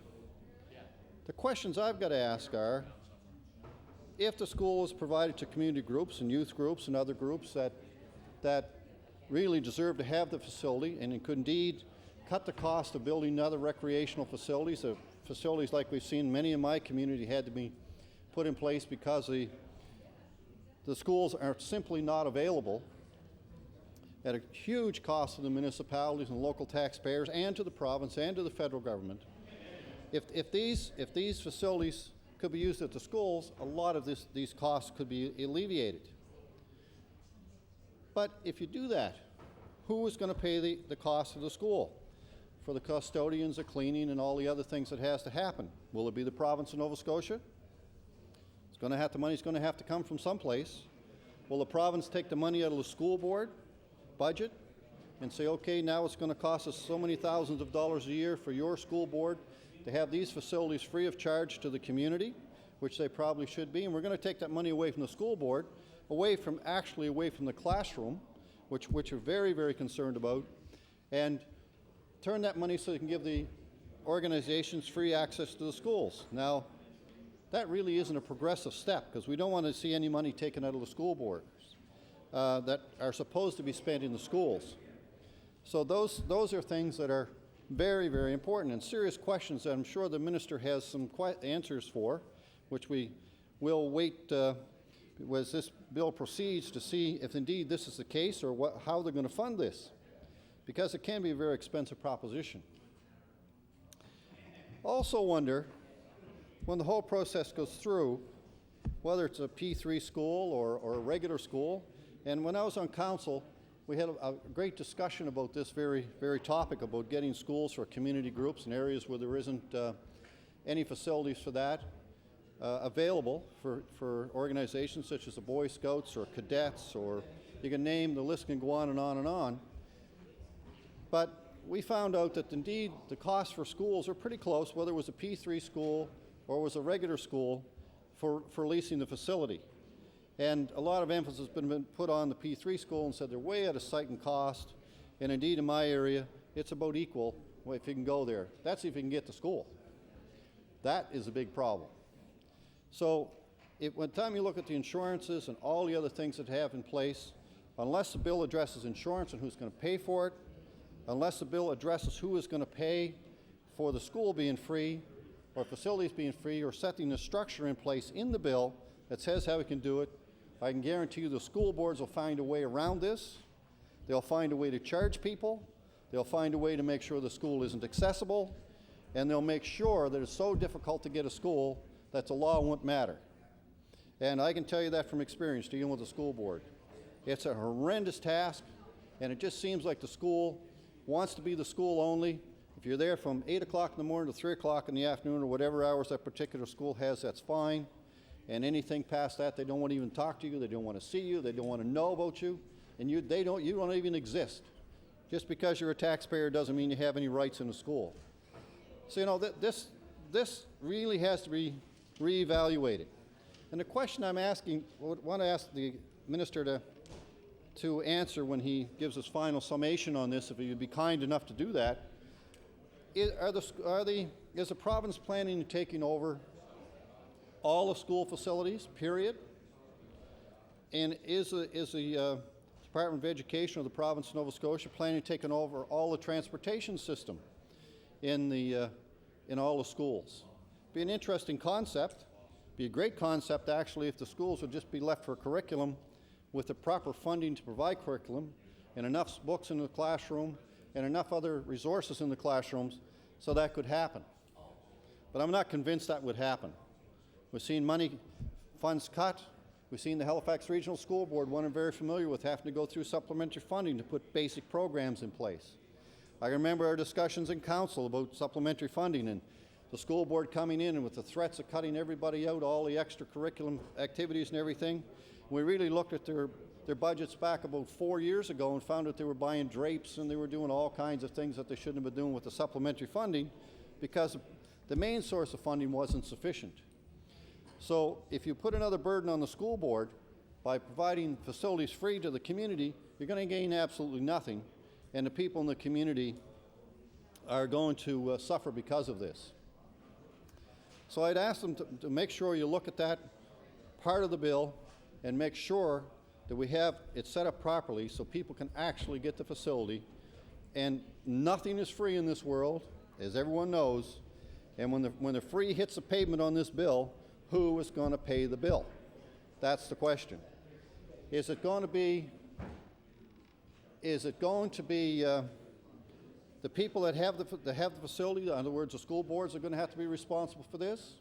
The questions I've got to ask are, if the school is provided to community groups and youth groups and other groups that really deserve to have the facility, and it could indeed cut the cost of building other recreational facilities, facilities like we've seen many in my community had to be put in place because the schools are simply not available at a huge cost to the municipalities and local taxpayers and to the province and to the federal government. If these facilities could be used at the schools, a lot of these costs could be alleviated. But if you do that, who is going to pay the cost of the school for the custodians, the cleaning, and all the other things that has to happen? Will it be the province of Nova Scotia? The money's going to have to come from someplace. Will the province take the money out of the school board budget and say, okay, now it's going to cost us so many thousands of dollars a year for your school board to have these facilities free of charge to the community, which they probably should be, and we're going to take that money away from the school board, away from the classroom, which we're very, very concerned about, and turn that money so they can give the organizations free access to the schools. Now, that really isn't a progressive step, because we don't want to see any money taken out of the school boards that are supposed to be spent in the schools. So those are things that are very, very important and serious questions that I'm sure the minister has some answers for, which we will wait as this bill proceeds to see if indeed this is the case or how they're going to fund this, because it can be a very expensive proposition. Also wonder, when the whole process goes through, whether it's a P3 school or a regular school, and when I was on council, we had a great discussion about this very topic, about getting schools for community groups in areas where there isn't any facilities for that available for organizations such as the Boy Scouts or cadets, or you can name, the list can go on and on and on. But we found out that indeed the costs for schools are pretty close, whether it was a P3 school or it was a regular school, for leasing the facility. And a lot of emphasis has been put on the P3 school and said they're way out of sight and cost. And indeed, in my area, it's about equal if you can go there. That's if you can get to school. That is a big problem. So when time you look at the insurances and all the other things that have in place, unless the bill addresses insurance and who's going to pay for it, unless the bill addresses who is going to pay for the school being free or facilities being free, or setting the structure in place in the bill that says how we can do it, I can guarantee you the school boards will find a way around this. They'll find a way to charge people. They'll find a way to make sure the school isn't accessible. And they'll make sure that it's so difficult to get a school that the law won't matter. And I can tell you that from experience dealing with the school board. It's a horrendous task, and it just seems like the school wants to be the school only. If you're there from 8 o'clock in the morning to 3 o'clock in the afternoon, or whatever hours that particular school has, that's fine. And anything past that, they don't want to even talk to you, they don't want to see you, they don't want to know about you, and you don't even exist. Just because you're a taxpayer doesn't mean you have any rights in the school. So, you know, this really has to be reevaluated. And the question I'm asking, I want to ask the minister to answer when he gives his final summation on this, if he would be kind enough to do that, is the province planning on taking over all the school facilities, period? And is the Department of Education of the province of Nova Scotia planning on taking over all the transportation system in all the schools? Be an interesting concept. Be a great concept, actually, if the schools would just be left for curriculum with the proper funding to provide curriculum and enough books in the classroom and enough other resources in the classrooms so that could happen. But I'm not convinced that would happen. We've seen funds cut. We've seen the Halifax Regional School Board, one I'm very familiar with, having to go through supplementary funding to put basic programs in place. I remember our discussions in council about supplementary funding and the school board coming in and with the threats of cutting everybody out, all the extracurriculum activities and everything. We really looked at their budgets back about 4 years ago and found that they were buying drapes and they were doing all kinds of things that they shouldn't have been doing with the supplementary funding because the main source of funding wasn't sufficient. So if you put another burden on the school board by providing facilities free to the community, you're going to gain absolutely nothing, and the people in the community are going to suffer because of this. So I'd ask them to make sure you look at that part of the bill and make sure that we have it set up properly so people can actually get the facility. And nothing is free in this world, as everyone knows, and when the free hits the pavement on this bill, who is going to pay the bill? That's the question. Is it going to be the people that have the facility, in other words, the school boards, are going to have to be responsible for this?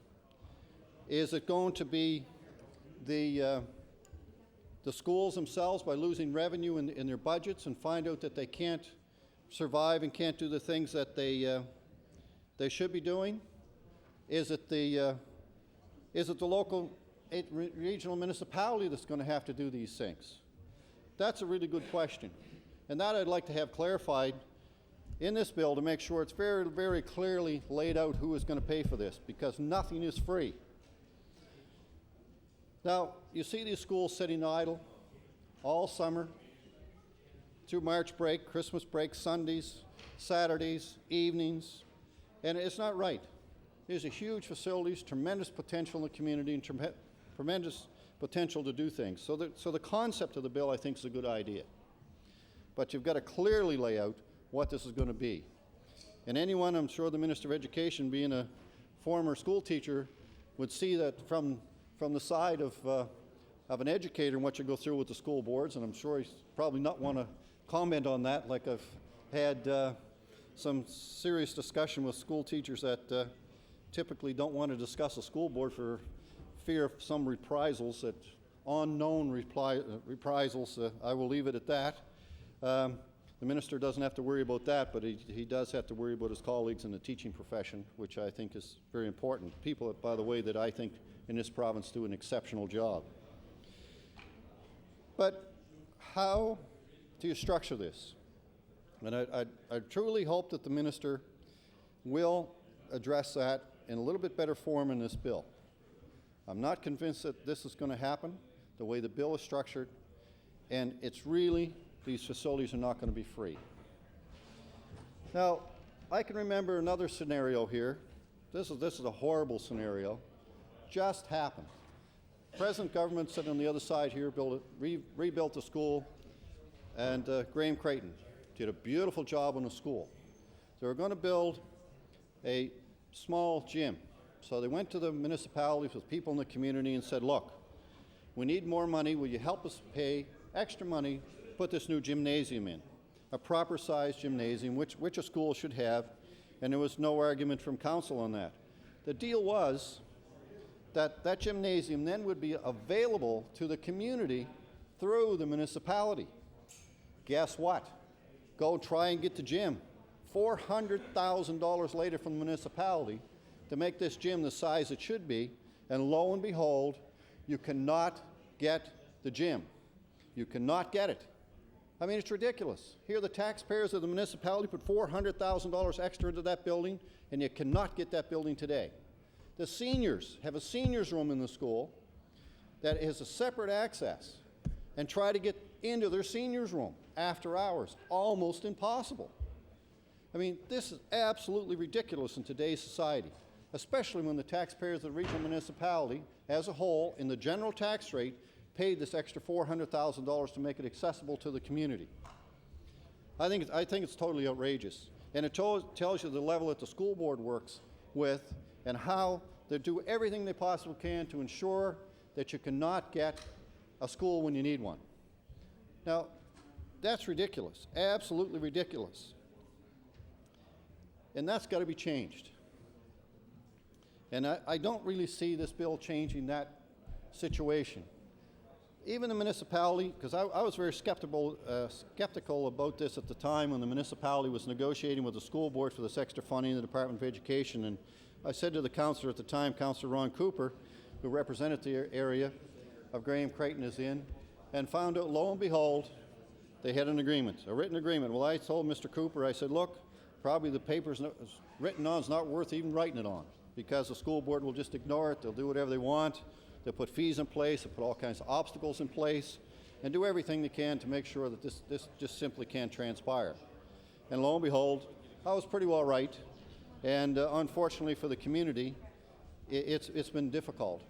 Is it going to be the schools themselves by losing revenue in their budgets and find out that they can't survive and can't do the things that they should be doing? Is it the local regional municipality that's going to have to do these things? That's a really good question. And that I'd like to have clarified in this bill to make sure it's very, very clearly laid out who is going to pay for this, because nothing is free. Now, you see these schools sitting idle all summer, through March break, Christmas break, Sundays, Saturdays, evenings, and it's not right. These are huge facilities, tremendous potential in the community, and tremendous potential to do things. So the concept of the bill, I think, is a good idea. But you've got to clearly lay out what this is going to be. And anyone, I'm sure the Minister of Education, being a former school teacher, would see that from the side of an educator and what you go through with the school boards, and I'm sure he's probably not want to comment on that, like I've had some serious discussion with school teachers at typically don't want to discuss a school board for fear of some reprisals, that unknown reprisals. I will leave it at that. The minister doesn't have to worry about that, but he does have to worry about his colleagues in the teaching profession, which I think is very important. People, by the way, that I think in this province do an exceptional job. But how do you structure this? And I truly hope that the minister will address that in a little bit better form in this bill. I'm not convinced that this is going to happen the way the bill is structured, and it's really, these facilities are not going to be free. Now, I can remember another scenario here. This is a horrible scenario. Just happened. Present government sitting on the other side here rebuilt the school, and Graham Creighton did a beautiful job on the school. They were going to build a small gym. So they went to the municipalities with people in the community and said, look, we need more money. Will you help us pay extra money to put this new gymnasium in? A proper sized gymnasium, which a school should have, and there was no argument from council on that. The deal was that that gymnasium then would be available to the community through the municipality. Guess what? Go try and get the gym. $400,000 later from the municipality to make this gym the size it should be, and lo and behold, you cannot get the gym. You cannot get it. I mean, it's ridiculous. Here the taxpayers of the municipality put $400,000 extra into that building, and you cannot get that building today. The seniors have a seniors room in the school that has a separate access, and try to get into their seniors room after hours. Almost impossible. I mean, this is absolutely ridiculous in today's society, especially when the taxpayers of the regional municipality as a whole in the general tax rate paid this extra $400,000 to make it accessible to the community. I think it's totally outrageous. And it tells you the level that the school board works with and how they do everything they possibly can to ensure that you cannot get a school when you need one. Now, that's ridiculous, absolutely ridiculous. And that's got to be changed. And I don't really see this bill changing that situation. Even the municipality, because I was very skeptical about this at the time when the municipality was negotiating with the school board for this extra funding in the Department of Education. And I said to the councillor at the time, Councillor Ron Cooper, who represented the area of Graham Creighton is in, and found out, lo and behold, they had an agreement, a written agreement. Well, I told Mr. Cooper, I said, look, probably the paper's written on is not worth even writing it on, because the school board will just ignore it. They'll do whatever they want. They'll put fees in place, they'll put all kinds of obstacles in place, and do everything they can to make sure that this just simply can't transpire. And lo and behold, I was pretty well right. And unfortunately for the community, it's been difficult.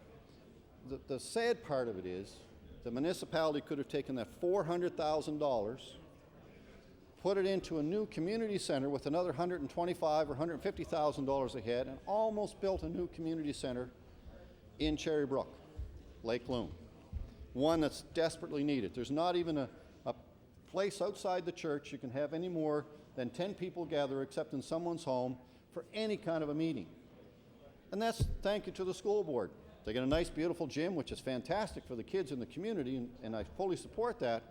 The sad part of it is the municipality could have taken that $400,000, put it into a new community center with another $125,000 or $150,000 ahead, and almost built a new community center in Cherry Brook, Lake Loon, one that's desperately needed. There's not even a place outside the church you can have any more than 10 people gather except in someone's home for any kind of a meeting. And that's thank you to the school board. They get a nice, beautiful gym, which is fantastic for the kids in the community, and I fully support that,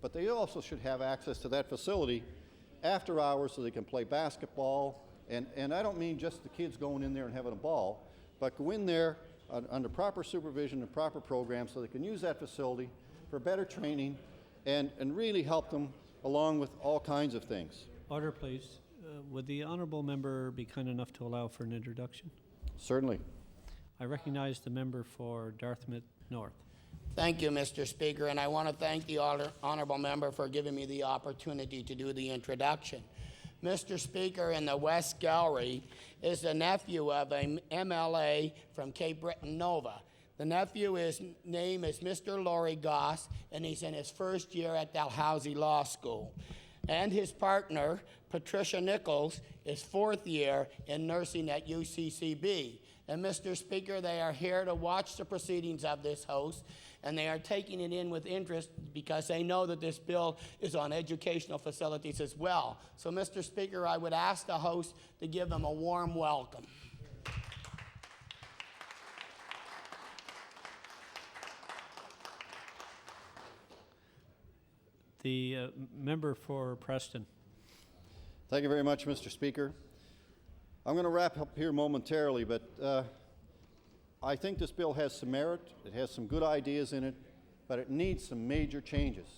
but they also should have access to that facility after hours so they can play basketball, and I don't mean just the kids going in there and having a ball, but go in there under proper supervision and proper programs so they can use that facility for better training and really help them along with all kinds of things. Order, please. Would the honourable member be kind enough to allow for an introduction? Certainly. I recognize the member for Dartmouth North. Thank you, Mr. Speaker, and I want to thank the honourable member for giving me the opportunity to do the introduction. Mr. Speaker, in the West Gallery is the nephew of an MLA from Cape Breton Nova. The nephew's name is Mr. Laurie Goss, and he's in his first year at Dalhousie Law School. And his partner, Patricia Nichols, is fourth year in nursing at UCCB. And Mr. Speaker, they are here to watch the proceedings of this House, and they are taking it in with interest because they know that this bill is on educational facilities as well. So, Mr. Speaker, I would ask the House to give them a warm welcome. The member for Preston. Thank you very much, Mr. Speaker. I'm going to wrap up here momentarily, but I think this bill has some merit. It has some good ideas in it, but it needs some major changes.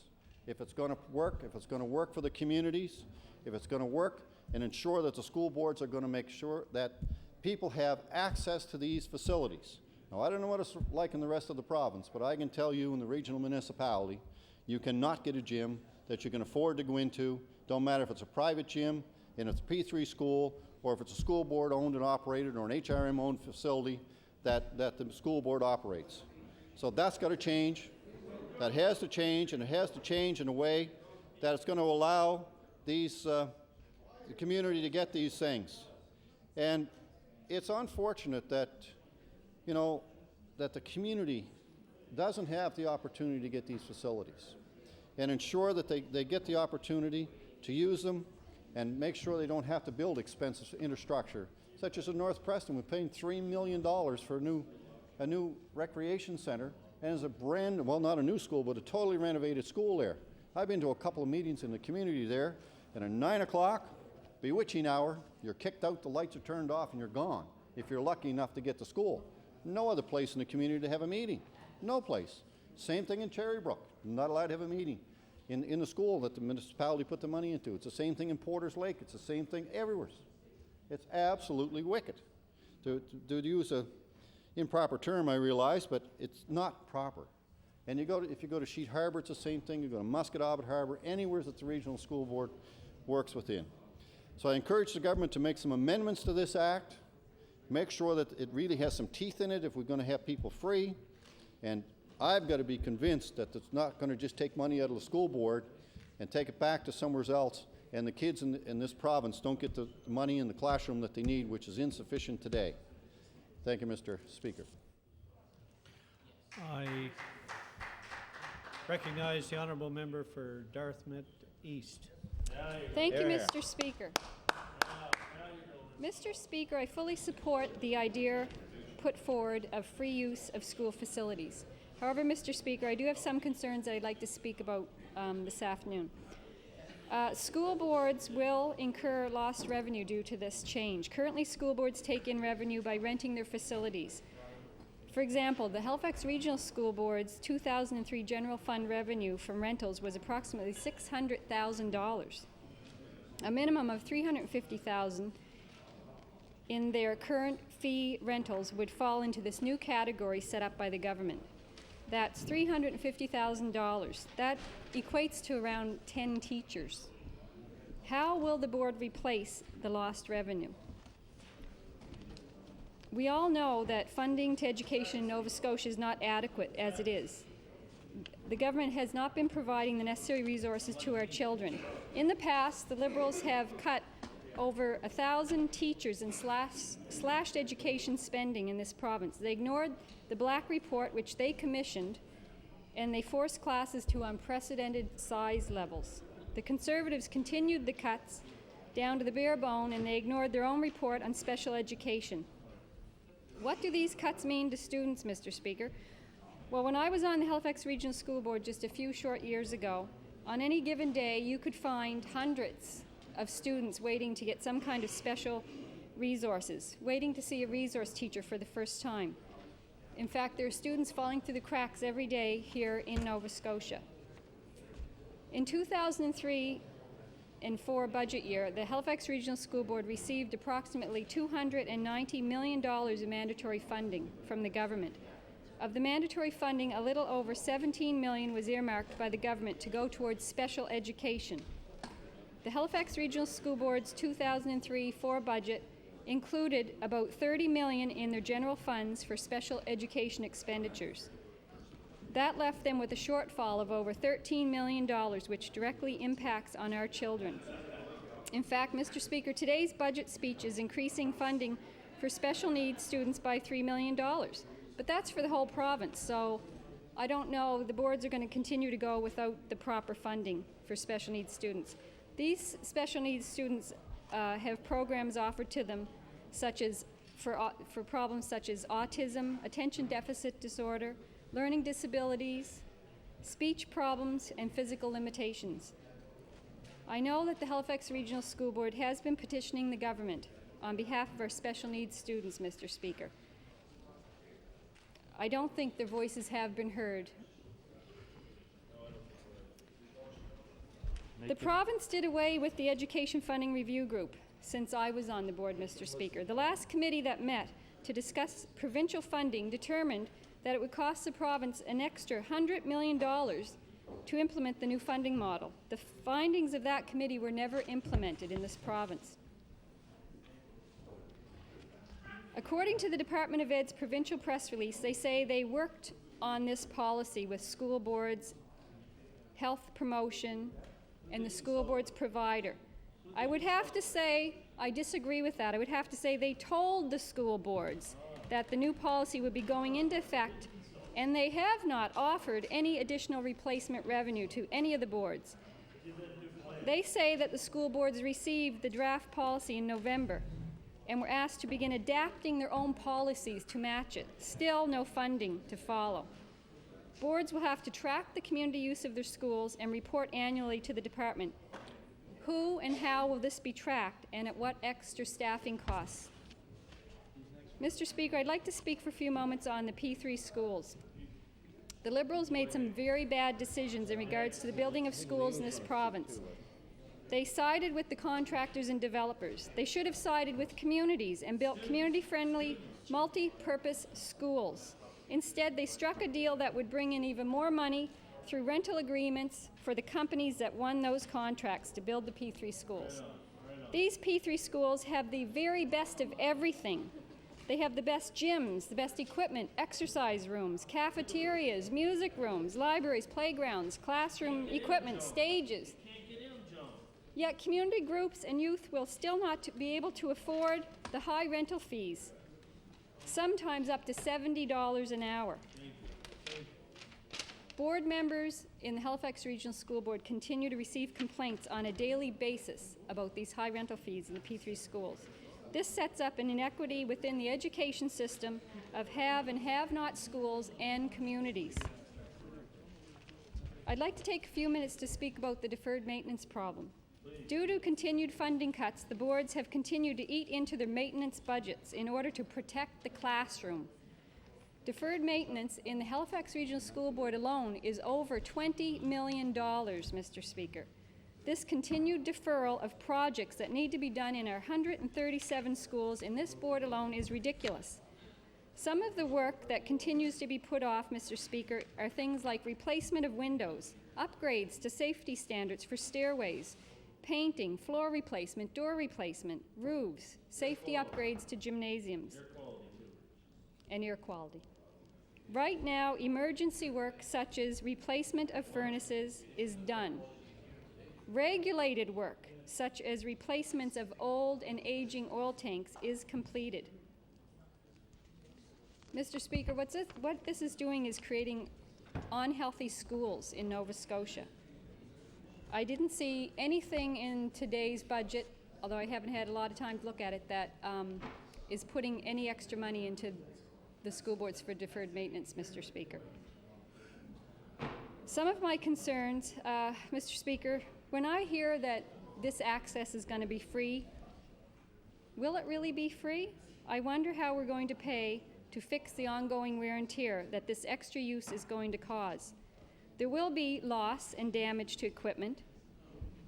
If it's going to work, if it's going to work for the communities, if it's going to work and ensure that the school boards are going to make sure that people have access to these facilities. Now, I don't know what it's like in the rest of the province, but I can tell you in the regional municipality, you cannot get a gym that you can afford to go into. Don't matter if it's a private gym, and it's a P3 school, or if it's a school board owned and operated or an HRM owned facility that the school board operates. So that's got to change. That has to change, and it has to change in a way that it's going to allow these, the community to get these things. And it's unfortunate that, you know, that the community doesn't have the opportunity to get these facilities and ensure that they get the opportunity to use them and make sure they don't have to build expensive infrastructure, such as in North Preston. We're paying $3 million for a new recreation center, and it's a brand, well, not a new school, but a totally renovated school there. I've been to a couple of meetings in the community there, and at 9 o'clock, bewitching hour, you're kicked out, the lights are turned off, and you're gone, if you're lucky enough to get to school. No other place in the community to have a meeting. No place. Same thing in Cherrybrook. Not allowed to have a meeting in the school that the municipality put the money into. It's the same thing in Porter's Lake. It's the same thing everywhere. It's absolutely wicked. To use a improper term, I realize, but it's not proper. And if you go to Sheet Harbor, it's the same thing. You go to Musquodoboit Harbor, anywhere that the regional school board works within. So I encourage the government to make some amendments to this act, make sure that it really has some teeth in it if we're going to have people free. And I've got to be convinced that it's not going to just take money out of the school board and take it back to somewhere else, and the kids in this province don't get the money in the classroom that they need, which is insufficient today. Thank you, Mr. Speaker. I recognize the honourable member for Dartmouth East. Thank you, Mr. Speaker. Mr. Speaker, I fully support the idea put forward of free use of school facilities. However, Mr. Speaker, I do have some concerns that I'd like to speak about this afternoon. School boards will incur lost revenue due to this change. Currently, school boards take in revenue by renting their facilities. For example, the Halifax Regional School Board's 2003 general fund revenue from rentals was approximately $600,000. A minimum of $350,000 in their current fee rentals would fall into this new category set up by the government. That's $350,000. That equates to around 10 teachers. How will the board replace the lost revenue? We all know that funding to education in Nova Scotia is not adequate as it is. The government has not been providing the necessary resources to our children. In the past, the Liberals have cut over 1,000 teachers and slashed education spending in this province. They ignored the Black Report, which they commissioned, and they forced classes to unprecedented size levels. The Conservatives continued the cuts down to the bare bone, and they ignored their own report on special education. What do these cuts mean to students, Mr. Speaker? Well, when I was on the Halifax Regional School Board just a few short years ago, on any given day you could find hundreds of students waiting to get some kind of special resources, waiting to see a resource teacher for the first time. In fact, there are students falling through the cracks every day here in Nova Scotia. In 2003 and 4 budget year, the Halifax Regional School Board received approximately $290 million in mandatory funding from the government. Of the mandatory funding, a little over $17 million was earmarked by the government to go towards special education. The Halifax Regional School Board's 2003-4 budget included about $30 million in their general funds for special education expenditures. That left them with a shortfall of over $13 million, which directly impacts on our children. In fact, Mr. Speaker, today's budget speech is increasing funding for special needs students by $3 million. But that's for the whole province, so I don't know, the boards are going to continue to go without the proper funding for special needs students. These special needs students have programs offered to them such as for problems such as autism, attention deficit disorder, learning disabilities, speech problems, and physical limitations. I know that the Halifax Regional School Board has been petitioning the government on behalf of our special needs students, Mr. Speaker. I don't think their voices have been heard. The province did away with the Education Funding Review Group since I was on the board, Mr. Speaker. The last committee that met to discuss provincial funding determined that it would cost the province an extra $100 million to implement the new funding model. The findings of that committee were never implemented in this province. According to the Department of Ed's provincial press release, they say they worked on this policy with school boards, health promotion, and the school board's provider. I would have to say I disagree with that. I would have to say they told the school boards that the new policy would be going into effect, and they have not offered any additional replacement revenue to any of the boards. They say that the school boards received the draft policy in November and were asked to begin adapting their own policies to match it. Still no funding to follow. Boards will have to track the community use of their schools and report annually to the department. Who and how will this be tracked, and at what extra staffing costs? Mr. Speaker, I'd like to speak for a few moments on the P3 schools. The Liberals made some very bad decisions in regards to the building of schools in this province. They sided with the contractors and developers. They should have sided with communities and built community-friendly, multi-purpose schools. Instead, they struck a deal that would bring in even more money through rental agreements for the companies that won those contracts to build the P3 schools. These P3 schools have the very best of everything. They have the best gyms, the best equipment, exercise rooms, cafeterias, music rooms, libraries, playgrounds, classroom equipment, stages. Yet community groups and youth will still not be able to afford the high rental fees, sometimes up to $70 an hour. Board members in the Halifax Regional School Board continue to receive complaints on a daily basis about these high rental fees in the P3 schools. This sets up an inequity within the education system of have and have-not schools and communities. I'd like to take a few minutes to speak about the deferred maintenance problem. Due to continued funding cuts, the boards have continued to eat into their maintenance budgets in order to protect the classroom. Deferred maintenance in the Halifax Regional School Board alone is over $20 million, Mr. Speaker. This continued deferral of projects that need to be done in our 137 schools in this board alone is ridiculous. Some of the work that continues to be put off, Mr. Speaker, are things like replacement of windows, upgrades to safety standards for stairways, painting, floor replacement, door replacement, roofs, safety upgrades to gymnasiums, and air quality. Right now, emergency work such as replacement of furnaces is done. Regulated work, such as replacements of old and aging oil tanks, is completed. Mr. Speaker, what this is doing is creating unhealthy schools in Nova Scotia. I didn't see anything in today's budget, although I haven't had a lot of time to look at it, that is putting any extra money into the school boards for deferred maintenance, Mr. Speaker. Some of my concerns, Mr. Speaker, when I hear that this access is going to be free, will it really be free? I wonder how we're going to pay to fix the ongoing wear and tear that this extra use is going to cause. There will be loss and damage to equipment.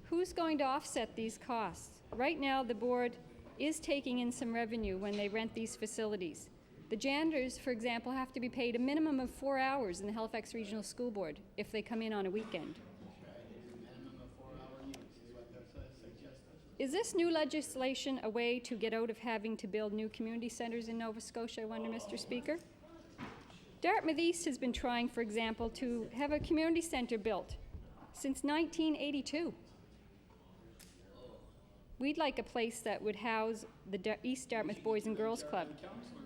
Who's going to offset these costs? Right now, the board is taking in some revenue when they rent these facilities. The janitors, for example, have to be paid a minimum of 4 hours in the Halifax Regional School Board if they come in on a weekend. Is this new legislation a way to get out of having to build new community centres in Nova Scotia, I wonder, Mr. Speaker? Dartmouth East has been trying, for example, to have a community centre built since 1982. We'd like a place that would house the East Dartmouth Boys and Girls Club,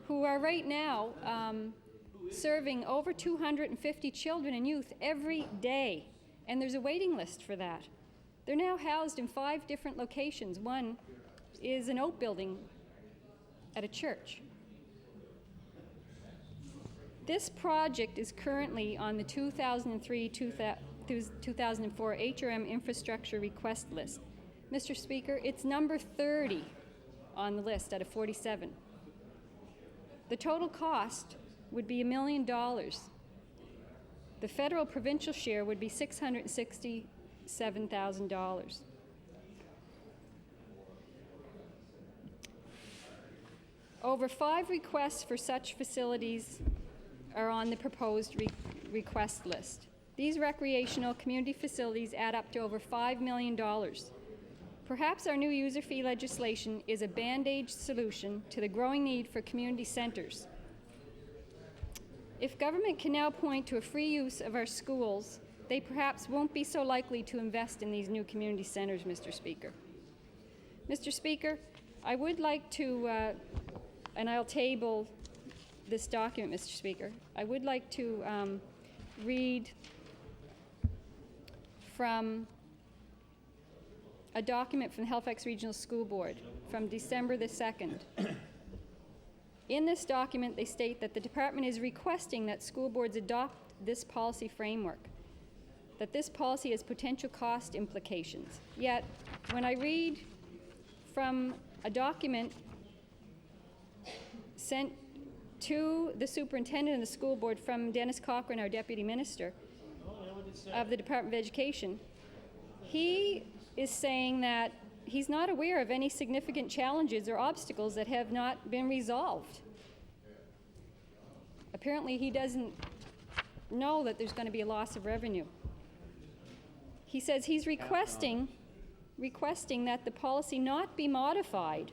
who are right now serving over 250 children and youth every day, and there's a waiting list for that. They're now housed in 5 different locations. One is an oak building at a church. This project is currently on the 2003-2004 HRM infrastructure request list. Mr. Speaker, it's number 30 on the list out of 47. The total cost would be $1 million. The federal provincial share would be $667,000. Over 5 requests for such facilities are on the proposed request list. These recreational community facilities add up to over $5 million. Perhaps our new user fee legislation is a band-aid solution to the growing need for community centers. If government can now point to a free use of our schools, they perhaps won't be so likely to invest in these new community centers, Mr. Speaker. Mr. Speaker, I would like to, and I'll table this document, Mr. Speaker. I would like to read from a document from the Halifax Regional School Board from December the 2nd. In this document, they state that the department is requesting that school boards adopt this policy framework, that this policy has potential cost implications. Yet, when I read from a document sent to the superintendent and the school board from Dennis Cochran, our deputy minister of the Department of Education, he is saying that he's not aware of any significant challenges or obstacles that have not been resolved. Apparently, he doesn't know that there's going to be a loss of revenue. He says he's requesting that the policy not be modified,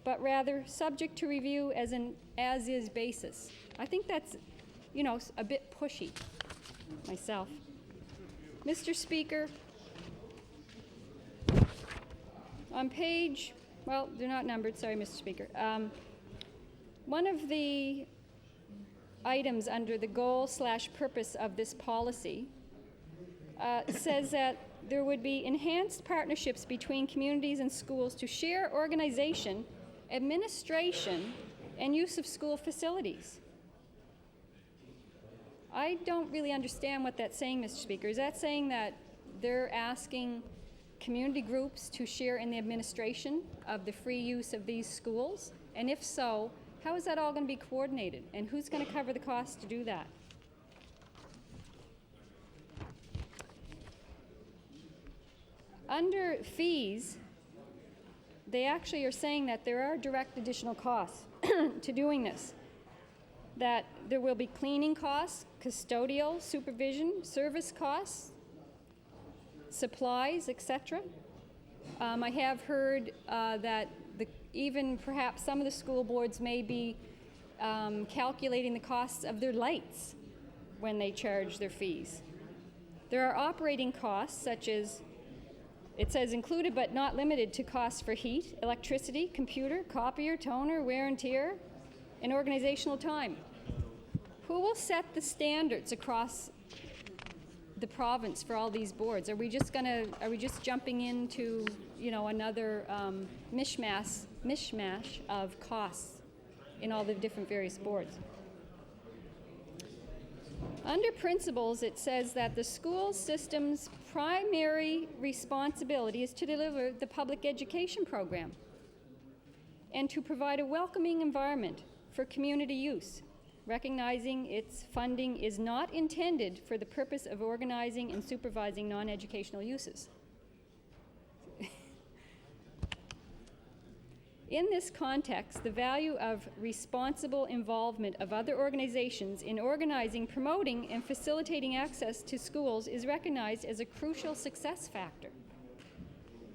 but rather subject to review as an as-is basis. I think that's, you know, a bit pushy myself. Mr. Speaker, on page, well, they're not numbered, sorry, Mr. Speaker. One of the items under the goal/purpose of this policy says that there would be enhanced partnerships between communities and schools to share organization, administration, and use of school facilities. I don't really understand what that's saying, Mr. Speaker. Is that saying that they're asking community groups to share in the administration of the free use of these schools? And if so, how is that all going to be coordinated? And who's going to cover the cost to do that? Under fees, they actually are saying that there are direct additional costs to doing this. That there will be cleaning costs, custodial, supervision, service costs, supplies, etc. I have heard that even perhaps some of the school boards may be calculating the costs of their lights when they charge their fees. There are operating costs such as, it says included but not limited to costs for heat, electricity, computer, copier, toner, wear and tear, and organizational time. Who will set the standards across the province for all these boards? Are we just jumping into, you know, another mishmash of costs in all the different various boards? Under principles, it says that the school system's primary responsibility is to deliver the public education program and to provide a welcoming environment for community use, recognizing its funding is not intended for the purpose of organizing and supervising non-educational uses. In this context, the value of responsible involvement of other organizations in organizing, promoting, and facilitating access to schools is recognized as a crucial success factor.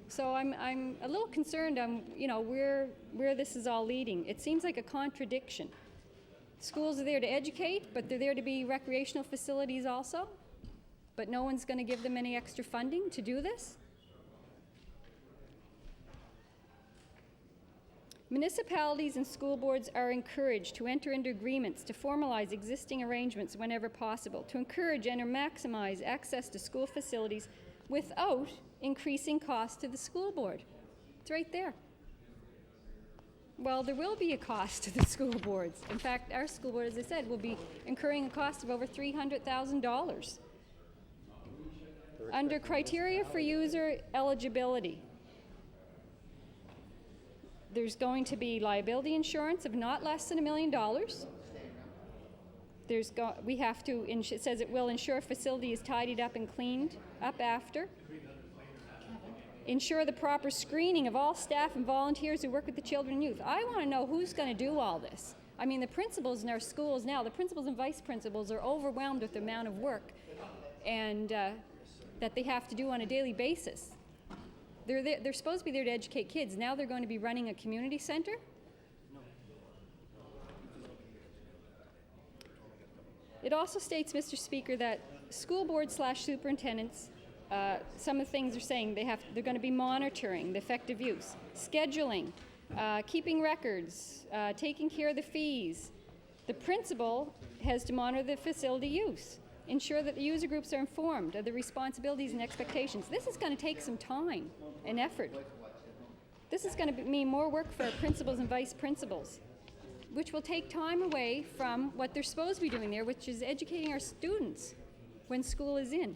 So I'm a little concerned on, you know, where this is all leading. It seems like a contradiction. Schools are there to educate, but they're there to be recreational facilities also, but no one's going to give them any extra funding to do this? Municipalities and school boards are encouraged to enter into agreements to formalize existing arrangements whenever possible, to encourage and maximize access to school facilities without increasing costs to the school board. It's right there. Well, there will be a cost to the school boards. In fact, our school board, as I said, will be incurring a cost of over $300,000. Under criteria for user eligibility, there's going to be liability insurance of not less than $1 million. We have to, it says it will ensure facility is tidied up and cleaned up after. Ensure the proper screening of all staff and volunteers who work with the children and youth. I want to know who's going to do all this. I mean, the principals in our schools now, the principals and vice principals are overwhelmed with the amount of work and that they have to do on a daily basis. They're supposed to be there to educate kids. Now they're going to be running a community center? It also states, Mr. Speaker, that school board / superintendents, some of the things they're saying, they're going to be monitoring the effective use, scheduling, keeping records, taking care of the fees. The principal has to monitor the facility use, ensure that the user groups are informed of the responsibilities and expectations. This is going to take some time and effort. This is going to mean more work for our principals and vice principals, which will take time away from what they're supposed to be doing there, which is educating our students when school is in.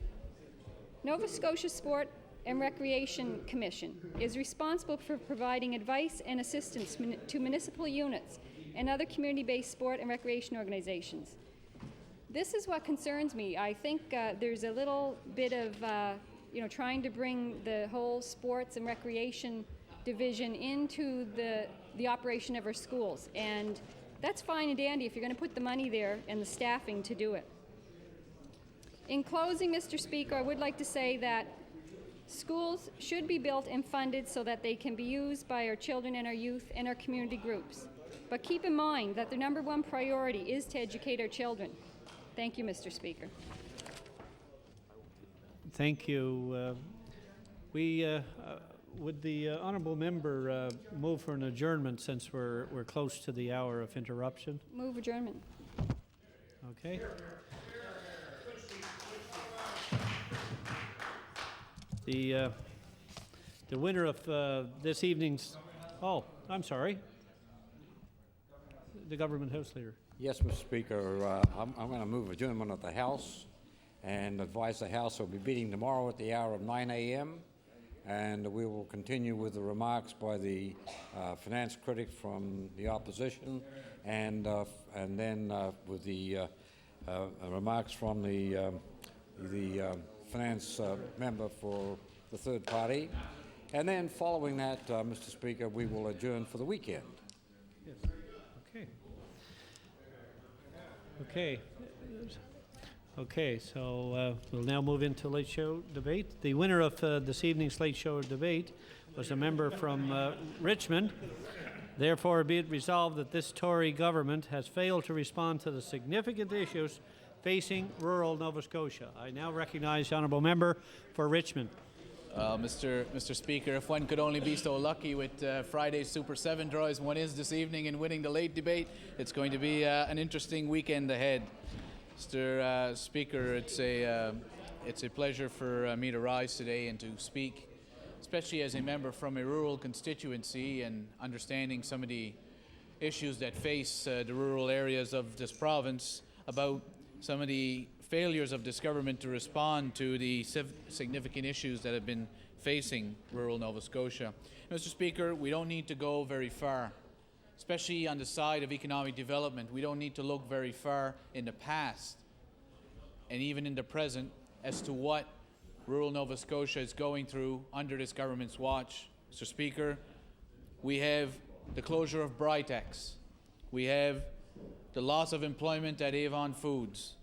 Nova Scotia Sport and Recreation Commission is responsible for providing advice and assistance to municipal units and other community-based sport and recreation organizations. This is what concerns me. I think there's a little bit of, trying to bring the whole sports and recreation division into the operation of our schools. And that's fine and dandy if you're going to put the money there and the staffing to do it. In closing, Mr. Speaker, I would like to say that schools should be built and funded so that they can be used by our children and our youth and our community groups. But keep in mind that the #1 priority is to educate our children. Thank you, Mr. Speaker. Thank you. Would the honourable member move for an adjournment since we're close to the hour of interruption? Move adjournment. Okay. The winner of this evening's, I'm sorry, the Government House Leader. Yes, Mr. Speaker, I'm going to move adjournment of the House and advise the House will be meeting tomorrow at the hour of 9 a.m. and we will continue with the remarks by the finance critic from the opposition and then with the remarks from the finance member for the third party. And then following that, Mr. Speaker, we will adjourn for the weekend. Yes. Okay. Okay, so we'll now move into Late Show debate. The winner of this evening's Late Show debate was a member from Richmond. Therefore, be it resolved that this Tory government has failed to respond to the significant issues facing rural Nova Scotia. I now recognize the honourable member for Richmond. Mr. Speaker, if one could only be so lucky with Friday's Super 7 draw as one is this evening in winning the late debate, it's going to be an interesting weekend ahead. Mr. Speaker, it's a pleasure for me to rise today and to speak, especially as a member from a rural constituency and understanding some of the issues that face the rural areas of this province, about some of the failures of this government to respond to the significant issues that have been facing rural Nova Scotia. Mr. Speaker, we don't need to go very far, especially on the side of economic development. We don't need to look very far in the past and even in the present as to what rural Nova Scotia is going through under this government's watch. Mr. Speaker, we have the closure of Britex. We have the loss of employment at Avon Foods.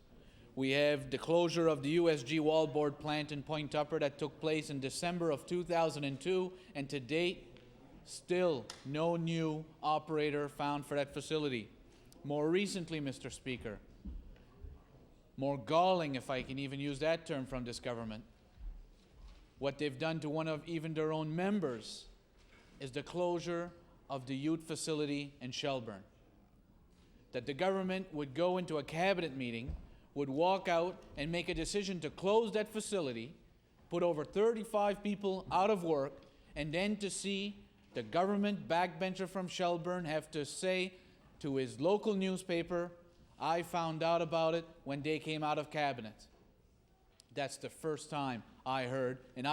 We have the closure of the USG wallboard plant in Point Tupper that took place in December of 2002, and to date, still no new operator found for that facility. More recently, Mr. Speaker, more galling, if I can even use that term from this government, what they've done to one of even their own members is the closure of the youth facility in Shelburne. That the government would go into a cabinet meeting, would walk out and make a decision to close that facility, put over 35 people out of work, and then to see the government backbencher from Shelburne have to say to his local newspaper, I found out about it when they came out of cabinet. That's the first time I heard, and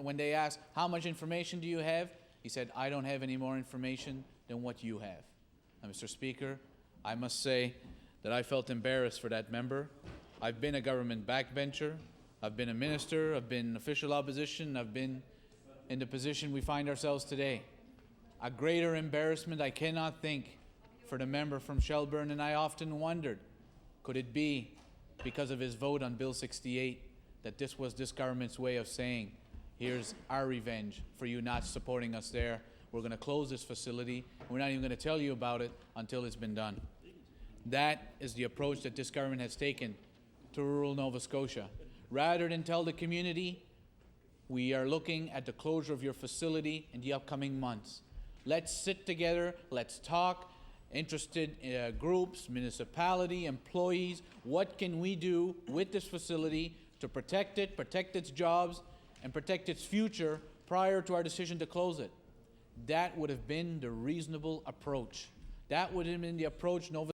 when they asked, how much information do you have? He said, I don't have any more information than what you have. Now, Mr. Speaker, I must say that I felt embarrassed for that member. I've been a government backbencher, I've been a minister, I've been official opposition, I've been in the position we find ourselves today. A greater embarrassment I cannot think for the member from Shelburne, and I often wondered, could it be because of his vote on Bill 68 that this was this government's way of saying, here's our revenge for you not supporting us there. We're going to close this facility. We're not even going to tell you about it until it's been done. That is the approach that this government has taken to rural Nova Scotia. Rather than tell the community, we are looking at the closure of your facility in the upcoming months. Let's sit together, let's talk, interested groups, municipality, employees, what can we do with this facility to protect it, protect its jobs, and protect its future prior to our decision to close it. That would have been the reasonable approach. That would have been the approach Nova